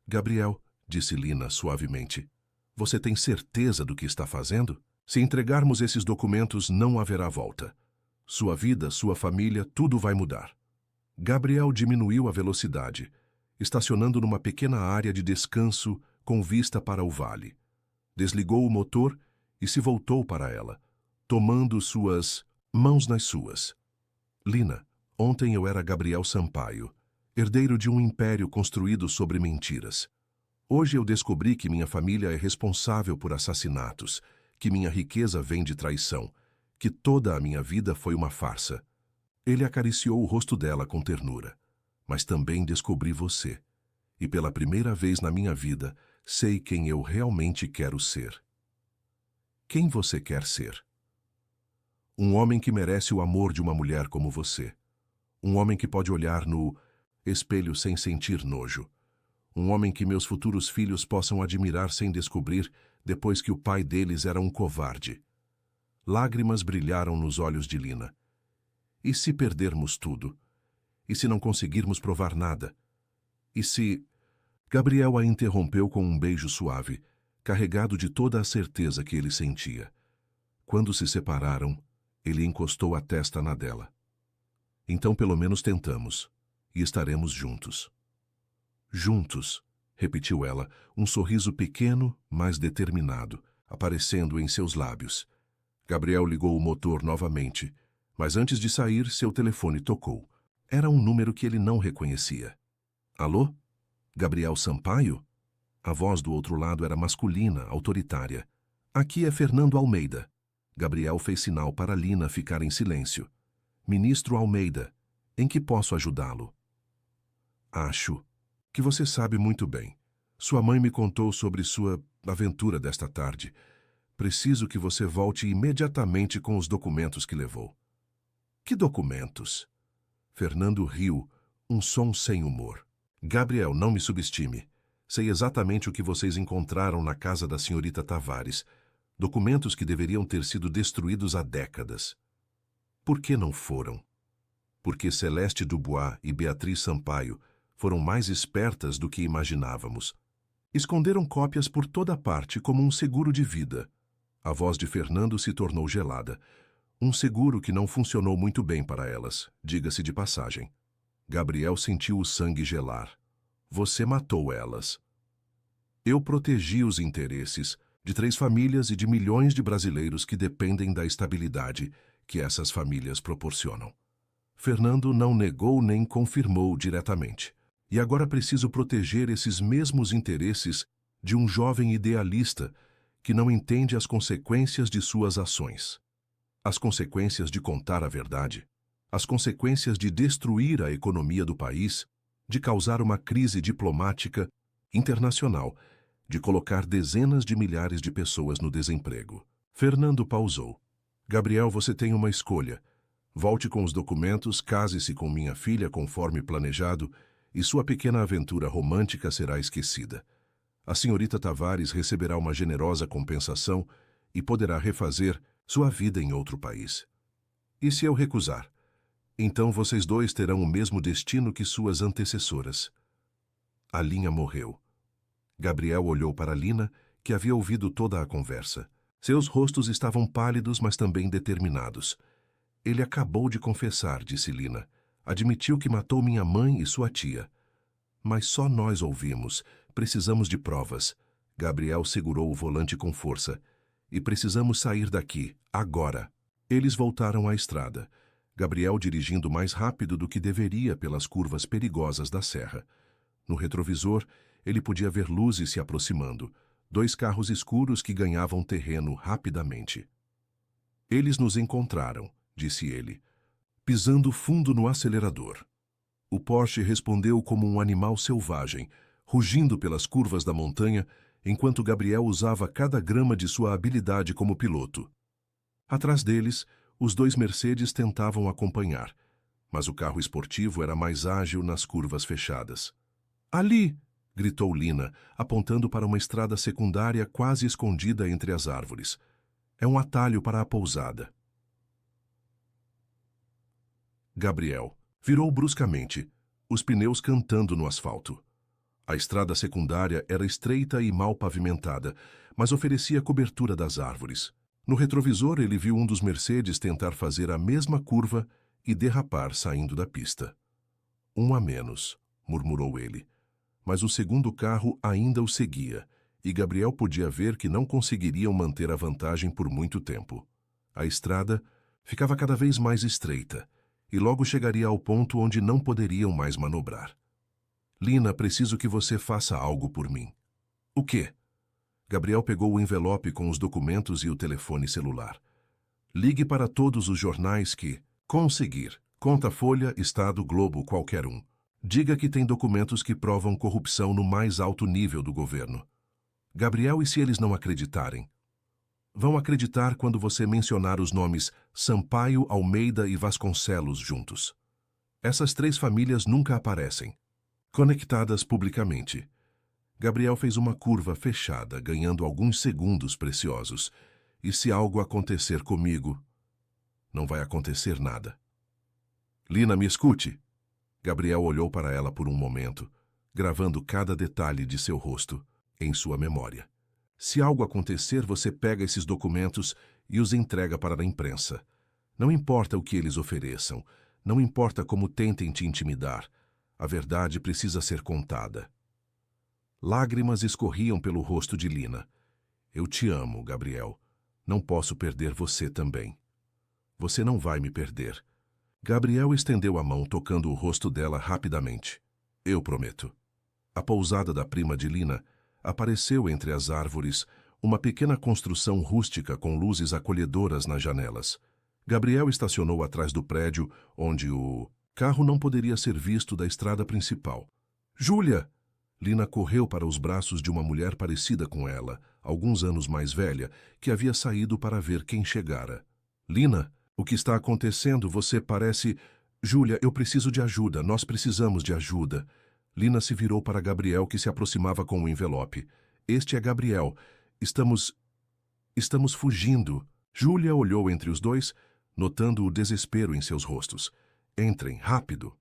Gabriel, disse Lina suavemente, você tem certeza do que está fazendo? Se entregarmos esses documentos, não haverá volta. Sua vida, sua família, tudo vai mudar. Gabriel diminuiu a velocidade, estacionando numa pequena área de descanso com vista para o vale. Desligou o motor e se voltou para ela, tomando suas mãos nas suas. Lina, ontem eu era Gabriel Sampaio, herdeiro de um império construído sobre mentiras. Hoje eu descobri que minha família é responsável por assassinatos, que minha riqueza vem de traição, que toda a minha vida foi uma farsa. Ele acariciou o rosto dela com ternura. Mas também descobri você. E pela primeira vez na minha vida, sei quem eu realmente quero ser. Quem você quer ser? Um homem que merece o amor de uma mulher como você. Um homem que pode olhar no espelho sem sentir nojo. Um homem que meus futuros filhos possam admirar sem descobrir depois que o pai deles era um covarde. Lágrimas brilharam nos olhos de Lina. E se perdermos tudo? E se não conseguirmos provar nada? E se... Gabriel a interrompeu com um beijo suave, carregado de toda a certeza que ele sentia. Quando se separaram, ele encostou a testa na dela. Então pelo menos tentamos, e estaremos juntos. Juntos, repetiu ela, um sorriso pequeno, mas determinado, aparecendo em seus lábios. Gabriel ligou o motor novamente, mas antes de sair, seu telefone tocou. Era um número que ele não reconhecia. Alô? Gabriel Sampaio? A voz do outro lado era masculina, autoritária. Aqui é Fernando Almeida. Gabriel fez sinal para Lina ficar em silêncio. Ministro Almeida, em que posso ajudá-lo? Acho que você sabe muito bem. Sua mãe me contou sobre sua aventura desta tarde. Preciso que você volte imediatamente com os documentos que levou. Que documentos? Fernando riu, Um som sem humor. Gabriel, não me subestime. Sei exatamente o que vocês encontraram na casa da senhorita Tavares. Documentos que deveriam ter sido destruídos há décadas. Por que não foram? Porque Celeste Dubois e Beatriz Sampaio foram mais espertas do que imaginávamos. Esconderam cópias por toda parte como um seguro de vida. A voz de Fernando se tornou gelada. Um seguro que não funcionou muito bem para elas, diga-se de passagem. Gabriel sentiu o sangue gelar. Você matou elas. Eu protegi os interesses de 3 famílias e de milhões de brasileiros que dependem da estabilidade que essas famílias proporcionam. Fernando não negou nem confirmou diretamente. E agora preciso proteger esses mesmos interesses de um jovem idealista que não entende as consequências de suas ações. As consequências de contar a verdade. As consequências de destruir a economia do país, de causar uma crise diplomática internacional, de colocar dezenas de milhares de pessoas no desemprego. Fernando pausou. Gabriel, você tem uma escolha. Volte com os documentos, case-se com minha filha conforme planejado e sua pequena aventura romântica será esquecida. A senhorita Tavares receberá uma generosa compensação e poderá refazer sua vida em outro país. E se eu recusar? Então vocês dois terão o mesmo destino que suas antecessoras. A Linha morreu. Gabriel olhou para Lina, que havia ouvido toda a conversa. Seus rostos estavam pálidos, mas também determinados. Ele acabou de confessar, disse Lina. Admitiu que matou minha mãe e sua tia. Mas só nós ouvimos. Precisamos de provas. Gabriel segurou o volante com força. E precisamos sair daqui, agora. Eles voltaram à estrada. Gabriel dirigindo mais rápido do que deveria pelas curvas perigosas da serra. No retrovisor, ele podia ver luzes se aproximando. 2 carros escuros que ganhavam terreno rapidamente. Eles nos encontraram, disse ele, pisando fundo no acelerador. O Porsche respondeu como um animal selvagem, rugindo pelas curvas da montanha, enquanto Gabriel usava cada grama de sua habilidade como piloto. Atrás deles, os 2 Mercedes tentavam acompanhar, mas o carro esportivo era mais ágil nas curvas fechadas. Ali! Gritou Lina, apontando para uma estrada secundária quase escondida entre as árvores. É um atalho para a pousada. Gabriel virou bruscamente, os pneus cantando no asfalto. A estrada secundária era estreita e mal pavimentada, mas oferecia cobertura das árvores. No retrovisor, ele viu um dos Mercedes tentar fazer a mesma curva e derrapar saindo da pista. 1 a menos, murmurou ele. Mas o segundo carro ainda o seguia, e Gabriel podia ver que não conseguiriam manter a vantagem por muito tempo. A estrada ficava cada vez mais estreita, e logo chegaria ao ponto onde não poderiam mais manobrar. Lina, preciso que você faça algo por mim. O quê? Gabriel pegou o envelope com os documentos e o telefone celular. Ligue para todos os jornais que conseguir. Conta Folha, Estado, Globo, qualquer um. Diga que tem documentos que provam corrupção no mais alto nível do governo. Gabriel, e se eles não acreditarem? Vão acreditar quando você mencionar os nomes Sampaio, Almeida e Vasconcelos juntos. Essas 3 famílias nunca aparecem, conectadas publicamente. Gabriel fez uma curva fechada, ganhando alguns segundos preciosos. E se algo acontecer comigo? Não vai acontecer nada. Lina, me escute. Gabriel olhou para ela por um momento, gravando cada detalhe de seu rosto em sua memória. Se algo acontecer, você pega esses documentos e os entrega para a imprensa. Não importa o que eles ofereçam, não importa como tentem te intimidar, a verdade precisa ser contada. Lágrimas escorriam pelo rosto de Lina. Eu te amo, Gabriel. Não posso perder você também. Você não vai me perder. Gabriel estendeu a mão, tocando o rosto dela rapidamente. Eu prometo. A pousada da prima de Lina apareceu entre as árvores, uma pequena construção rústica com luzes acolhedoras nas janelas. Gabriel estacionou atrás do prédio, onde o carro não poderia ser visto da estrada principal. Júlia! Lina correu para os braços de uma mulher parecida com ela, alguns anos mais velha, que havia saído para ver quem chegara. Lina, o que está acontecendo? Você parece... Júlia, eu preciso de ajuda. Nós precisamos de ajuda. Lina se virou para Gabriel, que se aproximava com o envelope. Este é Gabriel. Estamos fugindo. Júlia olhou entre os dois, notando o desespero em seus rostos. Entrem, rápido.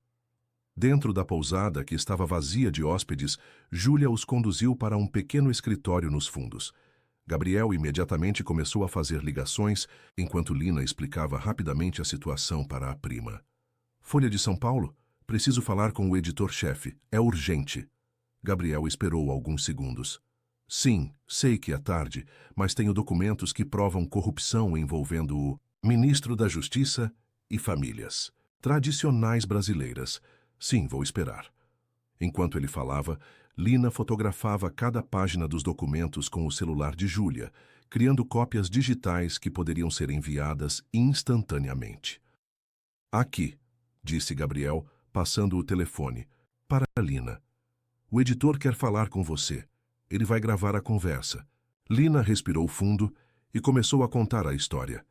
Dentro da pousada, que estava vazia de hóspedes, Júlia os conduziu para um pequeno escritório nos fundos. Gabriel imediatamente começou a fazer ligações, enquanto Lina explicava rapidamente a situação para a prima. Folha de São Paulo? Preciso falar com o editor-chefe. É urgente. Gabriel esperou alguns segundos. Sim, sei que é tarde, mas tenho documentos que provam corrupção envolvendo o ministro da Justiça e famílias tradicionais brasileiras. Sim, vou esperar. Enquanto ele falava, Lina fotografava cada página dos documentos com o celular de Júlia, criando cópias digitais que poderiam ser enviadas instantaneamente. Aqui, disse Gabriel, passando o telefone, para Lina. O editor quer falar com você. Ele vai gravar a conversa. Lina respirou fundo e começou a contar a história.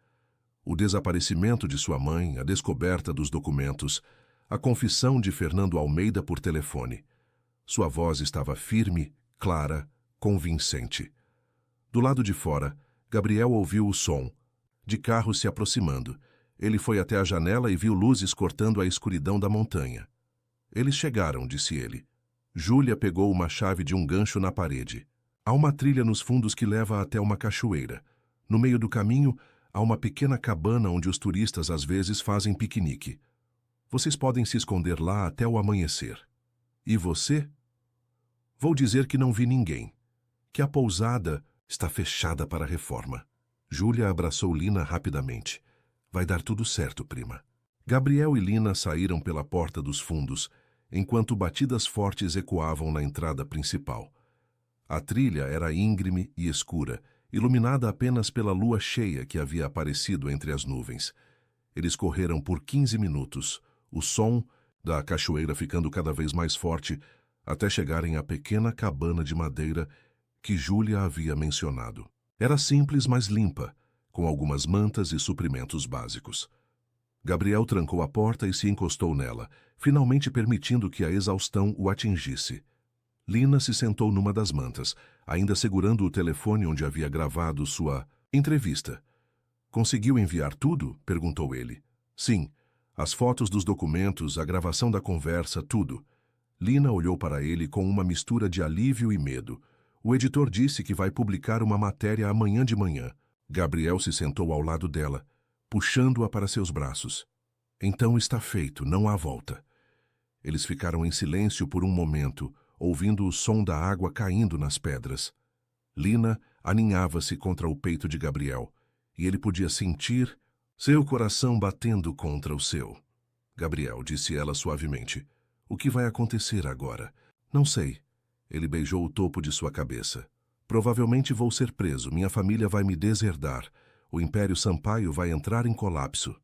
O desaparecimento de sua mãe, a descoberta dos documentos, a confissão de Fernando Almeida por telefone. Sua voz estava firme, clara, convincente. Do lado de fora, Gabriel ouviu o som de carros se aproximando. Ele foi até a janela e viu luzes cortando a escuridão da montanha. Eles chegaram, disse ele. Júlia pegou uma chave de um gancho na parede. Há uma trilha nos fundos que leva até uma cachoeira. No meio do caminho, há uma pequena cabana onde os turistas às vezes fazem piquenique. Vocês podem se esconder lá até o amanhecer. E você? Vou dizer que não vi ninguém. Que a pousada está fechada para a reforma. Júlia abraçou Lina rapidamente. Vai dar tudo certo, prima. Gabriel e Lina saíram pela porta dos fundos, enquanto batidas fortes ecoavam na entrada principal. A trilha era íngreme e escura, iluminada apenas pela lua cheia que havia aparecido entre as nuvens. Eles correram por 15 minutos, o som da cachoeira ficando cada vez mais forte, até chegarem à pequena cabana de madeira que Júlia havia mencionado. Era simples, mas limpa, com algumas mantas e suprimentos básicos. Gabriel trancou a porta e se encostou nela, finalmente permitindo que a exaustão o atingisse. Lina se sentou numa das mantas, ainda segurando o telefone onde havia gravado sua entrevista. Conseguiu enviar tudo? Perguntou ele. Sim, as fotos dos documentos, a gravação da conversa, tudo. Lina olhou para ele com uma mistura de alívio e medo. O editor disse que vai publicar uma matéria amanhã de manhã. Gabriel se sentou ao lado dela, puxando-a para seus braços. Então está feito, não há volta. Eles ficaram em silêncio por um momento, ouvindo o som da água caindo nas pedras. Lina aninhava-se contra o peito de Gabriel, e ele podia sentir seu coração batendo contra o seu. Gabriel, disse ela suavemente, o que vai acontecer agora? Não sei. Ele beijou o topo de sua cabeça. Provavelmente vou ser preso, minha família vai me deserdar. O Império Sampaio vai entrar em colapso.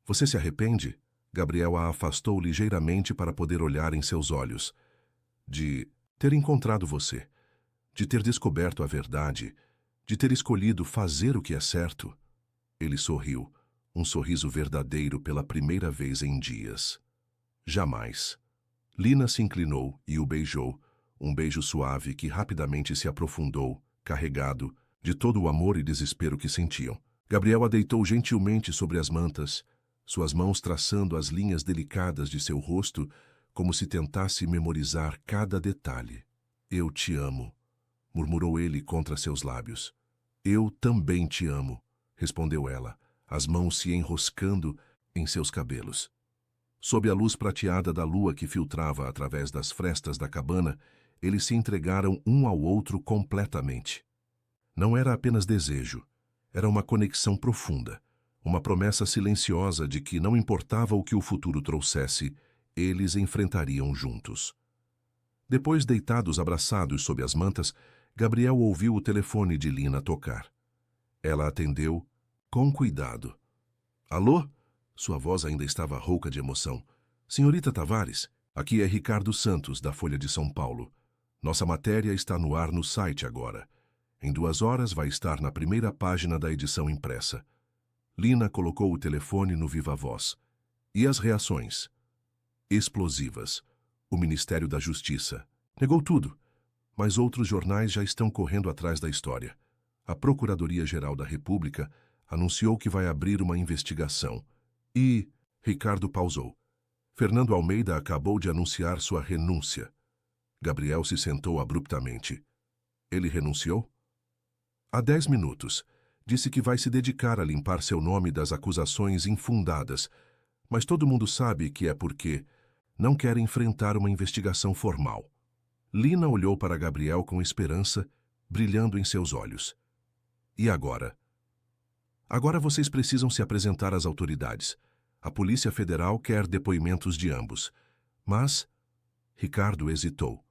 Você se arrepende? Gabriel a afastou ligeiramente para poder olhar em seus olhos. De ter encontrado você, de ter descoberto a verdade, de ter escolhido fazer o que é certo. Ele sorriu, um sorriso verdadeiro pela primeira vez em dias. Jamais. Lina se inclinou e o beijou, um beijo suave que rapidamente se aprofundou, carregado de todo o amor e desespero que sentiam. Gabriel a deitou gentilmente sobre as mantas, suas mãos traçando as linhas delicadas de seu rosto, como se tentasse memorizar cada detalhe. Eu te amo, murmurou ele contra seus lábios. Eu também te amo, respondeu ela, as mãos se enroscando em seus cabelos. Sob a luz prateada da lua que filtrava através das frestas da cabana, eles se entregaram um ao outro completamente. Não era apenas desejo, era uma conexão profunda, uma promessa silenciosa de que não importava o que o futuro trouxesse, eles enfrentariam juntos. Depois, deitados abraçados sob as mantas, Gabriel ouviu o telefone de Lina tocar. Ela atendeu com cuidado. Alô? Sua voz ainda estava rouca de emoção. Senhorita Tavares, aqui é Ricardo Santos, da Folha de São Paulo. Nossa matéria está no ar no site agora. Em 2 horas vai estar na primeira página da edição impressa. Lina colocou o telefone no viva-voz. E as reações? Explosivas. O Ministério da Justiça negou tudo, mas outros jornais já estão correndo atrás da história. A Procuradoria-Geral da República anunciou que vai abrir uma investigação. E Ricardo pausou. Fernando Almeida acabou de anunciar sua renúncia. Gabriel se sentou abruptamente. Ele renunciou? Há 10 minutos. Disse que vai se dedicar a limpar seu nome das acusações infundadas, mas todo mundo sabe que é porque não quer enfrentar uma investigação formal. Lina olhou para Gabriel com esperança, brilhando em seus olhos. E agora? Agora vocês precisam se apresentar às autoridades. A Polícia Federal quer depoimentos de ambos. Mas Ricardo hesitou.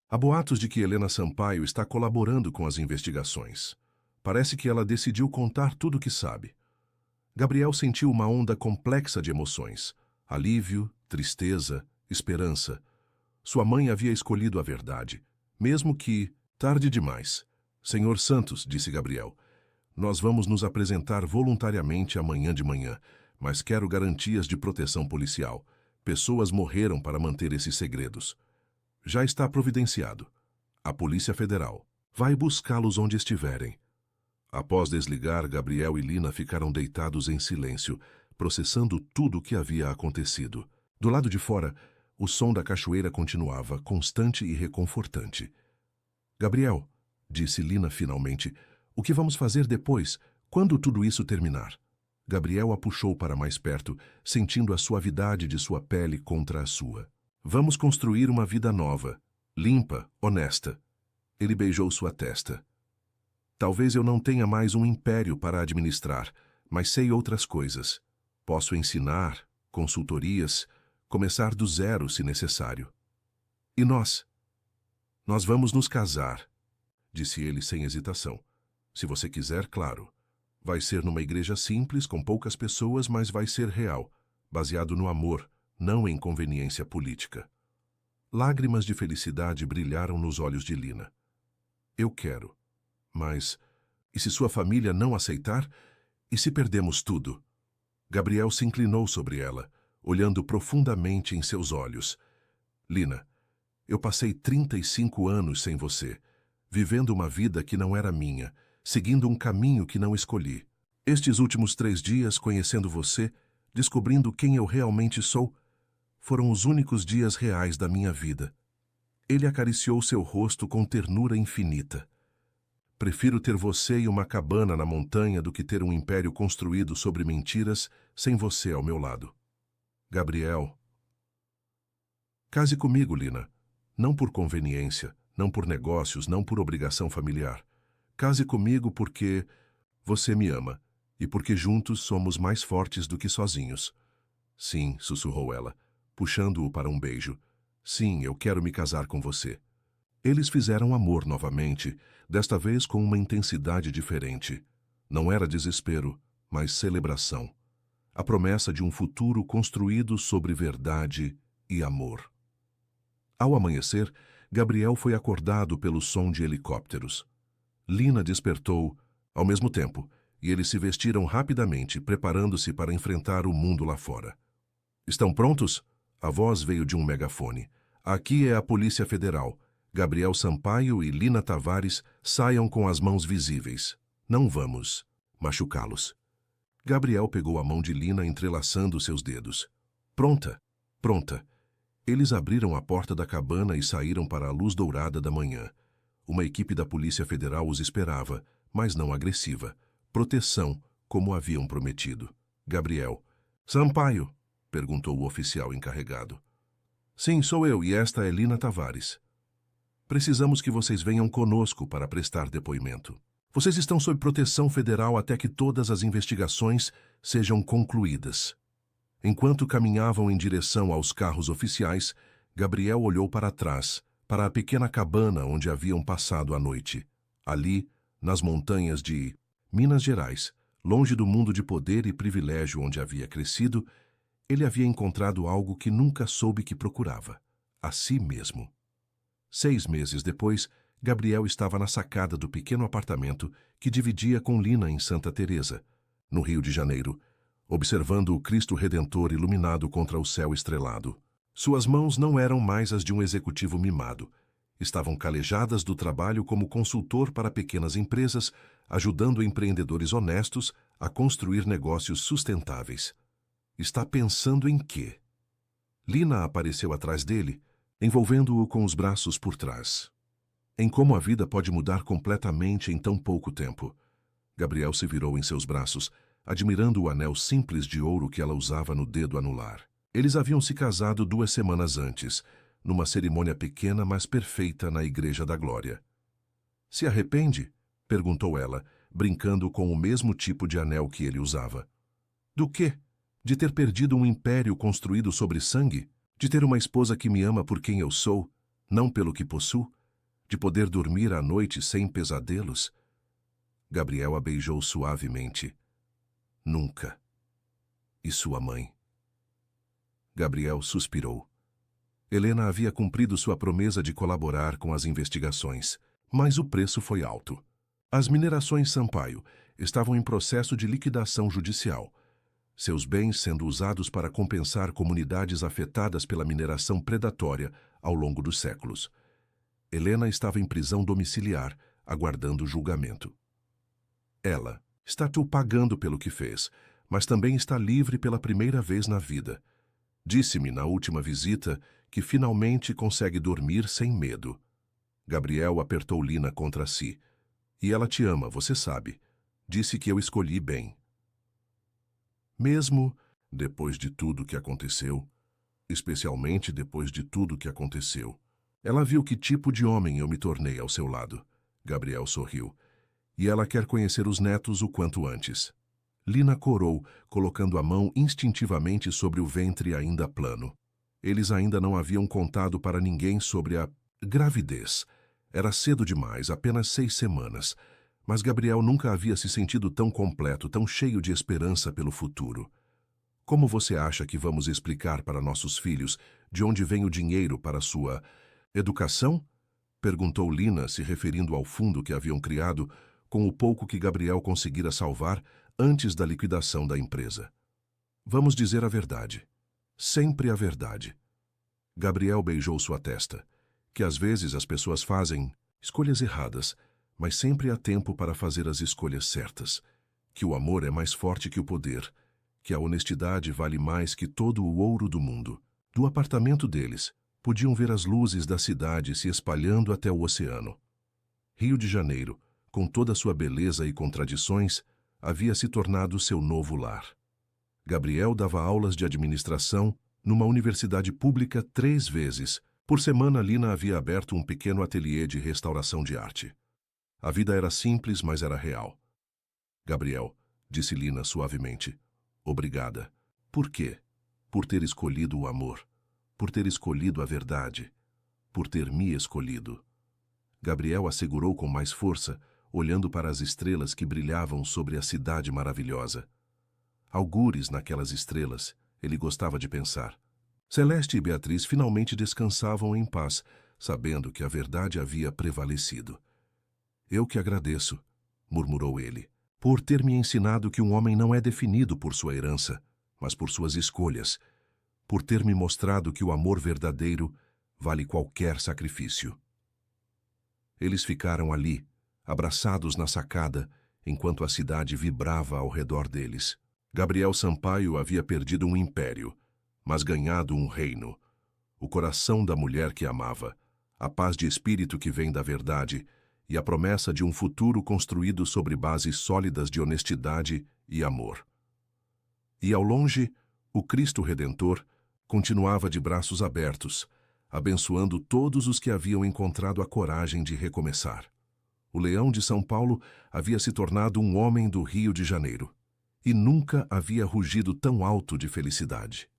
Há boatos de que Helena Sampaio está colaborando com as investigações. Parece que ela decidiu contar tudo o que sabe. Gabriel sentiu uma onda complexa de emoções. Alívio, tristeza, esperança. Sua mãe havia escolhido a verdade, mesmo que tarde demais. Senhor Santos, disse Gabriel, nós vamos nos apresentar voluntariamente amanhã de manhã, mas quero garantias de proteção policial. Pessoas morreram para manter esses segredos. Já está providenciado. A Polícia Federal vai buscá-los onde estiverem. Após desligar, Gabriel e Lina ficaram deitados em silêncio, processando tudo o que havia acontecido. Do lado de fora, o som da cachoeira continuava, constante e reconfortante. Gabriel, disse Lina finalmente, o que vamos fazer depois, quando tudo isso terminar? Gabriel a puxou para mais perto, sentindo a suavidade de sua pele contra a sua. Vamos construir uma vida nova, limpa, honesta. Ele beijou sua testa. Talvez eu não tenha mais um império para administrar, mas sei outras coisas. Posso ensinar, consultorias, começar do zero se necessário. E nós? Nós vamos nos casar, disse ele sem hesitação. Se você quiser, claro. Vai ser numa igreja simples, com poucas pessoas, mas vai ser real, baseado no amor, não em conveniência política. Lágrimas de felicidade brilharam nos olhos de Lina. Eu quero. Mas, e se sua família não aceitar? E se perdemos tudo? Gabriel se inclinou sobre ela, olhando profundamente em seus olhos. Lina, eu passei 35 anos sem você, vivendo uma vida que não era minha, seguindo um caminho que não escolhi. Estes últimos 3 dias, conhecendo você, descobrindo quem eu realmente sou, foram os únicos dias reais da minha vida. Ele acariciou seu rosto com ternura infinita. Prefiro ter você e uma cabana na montanha do que ter um império construído sobre mentiras sem você ao meu lado. Gabriel. Case comigo, Lina. Não por conveniência, não por negócios, não por obrigação familiar. Case comigo porque você me ama e porque juntos somos mais fortes do que sozinhos. Sim, sussurrou ela, puxando-o para um beijo. Sim, eu quero me casar com você. Eles fizeram amor novamente, desta vez com uma intensidade diferente. Não era desespero, mas celebração. A promessa de um futuro construído sobre verdade e amor. Ao amanhecer, Gabriel foi acordado pelo som de helicópteros. Lina despertou, ao mesmo tempo, e eles se vestiram rapidamente, preparando-se para enfrentar o mundo lá fora. Estão prontos? A voz veio de um megafone. Aqui é a Polícia Federal. Gabriel Sampaio e Lina Tavares saiam com as mãos visíveis. Não vamos machucá-los. Gabriel pegou a mão de Lina entrelaçando seus dedos. Pronta, pronta. Eles abriram a porta da cabana e saíram para a luz dourada da manhã. Uma equipe da Polícia Federal os esperava, mas não agressiva. Proteção, como haviam prometido. Gabriel. Sampaio? Perguntou o oficial encarregado. Sim, sou eu e esta é Lina Tavares. Precisamos que vocês venham conosco para prestar depoimento. Vocês estão sob proteção federal até que todas as investigações sejam concluídas. Enquanto caminhavam em direção aos carros oficiais, Gabriel olhou para trás, para a pequena cabana onde haviam passado a noite. Ali, nas montanhas de Minas Gerais, longe do mundo de poder e privilégio onde havia crescido, ele havia encontrado algo que nunca soube que procurava: a si mesmo. 6 meses depois, Gabriel estava na sacada do pequeno apartamento que dividia com Lina em Santa Teresa, no Rio de Janeiro, observando o Cristo Redentor iluminado contra o céu estrelado. Suas mãos não eram mais as de um executivo mimado. Estavam calejadas do trabalho como consultor para pequenas empresas, ajudando empreendedores honestos a construir negócios sustentáveis. Está pensando em quê? Lina apareceu atrás dele, envolvendo-o com os braços por trás. Em como a vida pode mudar completamente em tão pouco tempo. Gabriel se virou em seus braços, admirando o anel simples de ouro que ela usava no dedo anular. Eles haviam se casado 2 semanas antes, numa cerimônia pequena, mas perfeita na Igreja da Glória. Se arrepende? Perguntou ela, brincando com o mesmo tipo de anel que ele usava. Do quê? De ter perdido um império construído sobre sangue? De ter uma esposa que me ama por quem eu sou, não pelo que possuo? De poder dormir à noite sem pesadelos? Gabriel a beijou suavemente. Nunca. E sua mãe? Gabriel suspirou. Helena havia cumprido sua promessa de colaborar com as investigações, mas o preço foi alto. As minerações Sampaio estavam em processo de liquidação judicial, seus bens sendo usados para compensar comunidades afetadas pela mineração predatória ao longo dos séculos. Helena estava em prisão domiciliar, aguardando julgamento. Ela está te pagando pelo que fez, mas também está livre pela primeira vez na vida. Disse-me na última visita que finalmente consegue dormir sem medo. Gabriel apertou Lina contra si. E ela te ama, você sabe. Disse que eu escolhi bem. Mesmo depois de tudo que aconteceu, especialmente depois de tudo que aconteceu, ela viu que tipo de homem eu me tornei ao seu lado. Gabriel sorriu. E ela quer conhecer os netos o quanto antes. Lina corou, colocando a mão instintivamente sobre o ventre ainda plano. Eles ainda não haviam contado para ninguém sobre a gravidez. Era cedo demais, apenas 6 semanas. Mas Gabriel nunca havia se sentido tão completo, tão cheio de esperança pelo futuro. Como você acha que vamos explicar para nossos filhos de onde vem o dinheiro para sua educação? Perguntou Lina, se referindo ao fundo que haviam criado com o pouco que Gabriel conseguira salvar antes da liquidação da empresa. Vamos dizer a verdade. Sempre a verdade. Gabriel beijou sua testa, que às vezes as pessoas fazem escolhas erradas, mas sempre há tempo para fazer as escolhas certas, que o amor é mais forte que o poder, que a honestidade vale mais que todo o ouro do mundo. Do apartamento deles, podiam ver as luzes da cidade se espalhando até o oceano. Rio de Janeiro, com toda sua beleza e contradições, havia se tornado seu novo lar. Gabriel dava aulas de administração numa universidade pública 3 vezes. Por semana, Lina havia aberto um pequeno ateliê de restauração de arte. A vida era simples, mas era real. Gabriel, disse Lina suavemente, obrigada. Por quê? Por ter escolhido o amor. Por ter escolhido a verdade. Por ter me escolhido. Gabriel assegurou com mais força, olhando para as estrelas que brilhavam sobre a cidade maravilhosa. Algures naquelas estrelas, ele gostava de pensar. Celeste e Beatriz finalmente descansavam em paz, sabendo que a verdade havia prevalecido. Eu que agradeço, murmurou ele, por ter me ensinado que um homem não é definido por sua herança, mas por suas escolhas, por ter me mostrado que o amor verdadeiro vale qualquer sacrifício. Eles ficaram ali, abraçados na sacada, enquanto a cidade vibrava ao redor deles. Gabriel Sampaio havia perdido um império, mas ganhado um reino. O coração da mulher que amava, a paz de espírito que vem da verdade e a promessa de um futuro construído sobre bases sólidas de honestidade e amor. E ao longe, o Cristo Redentor continuava de braços abertos, abençoando todos os que haviam encontrado a coragem de recomeçar. O Leão de São Paulo havia se tornado um homem do Rio de Janeiro, e nunca havia rugido tão alto de felicidade.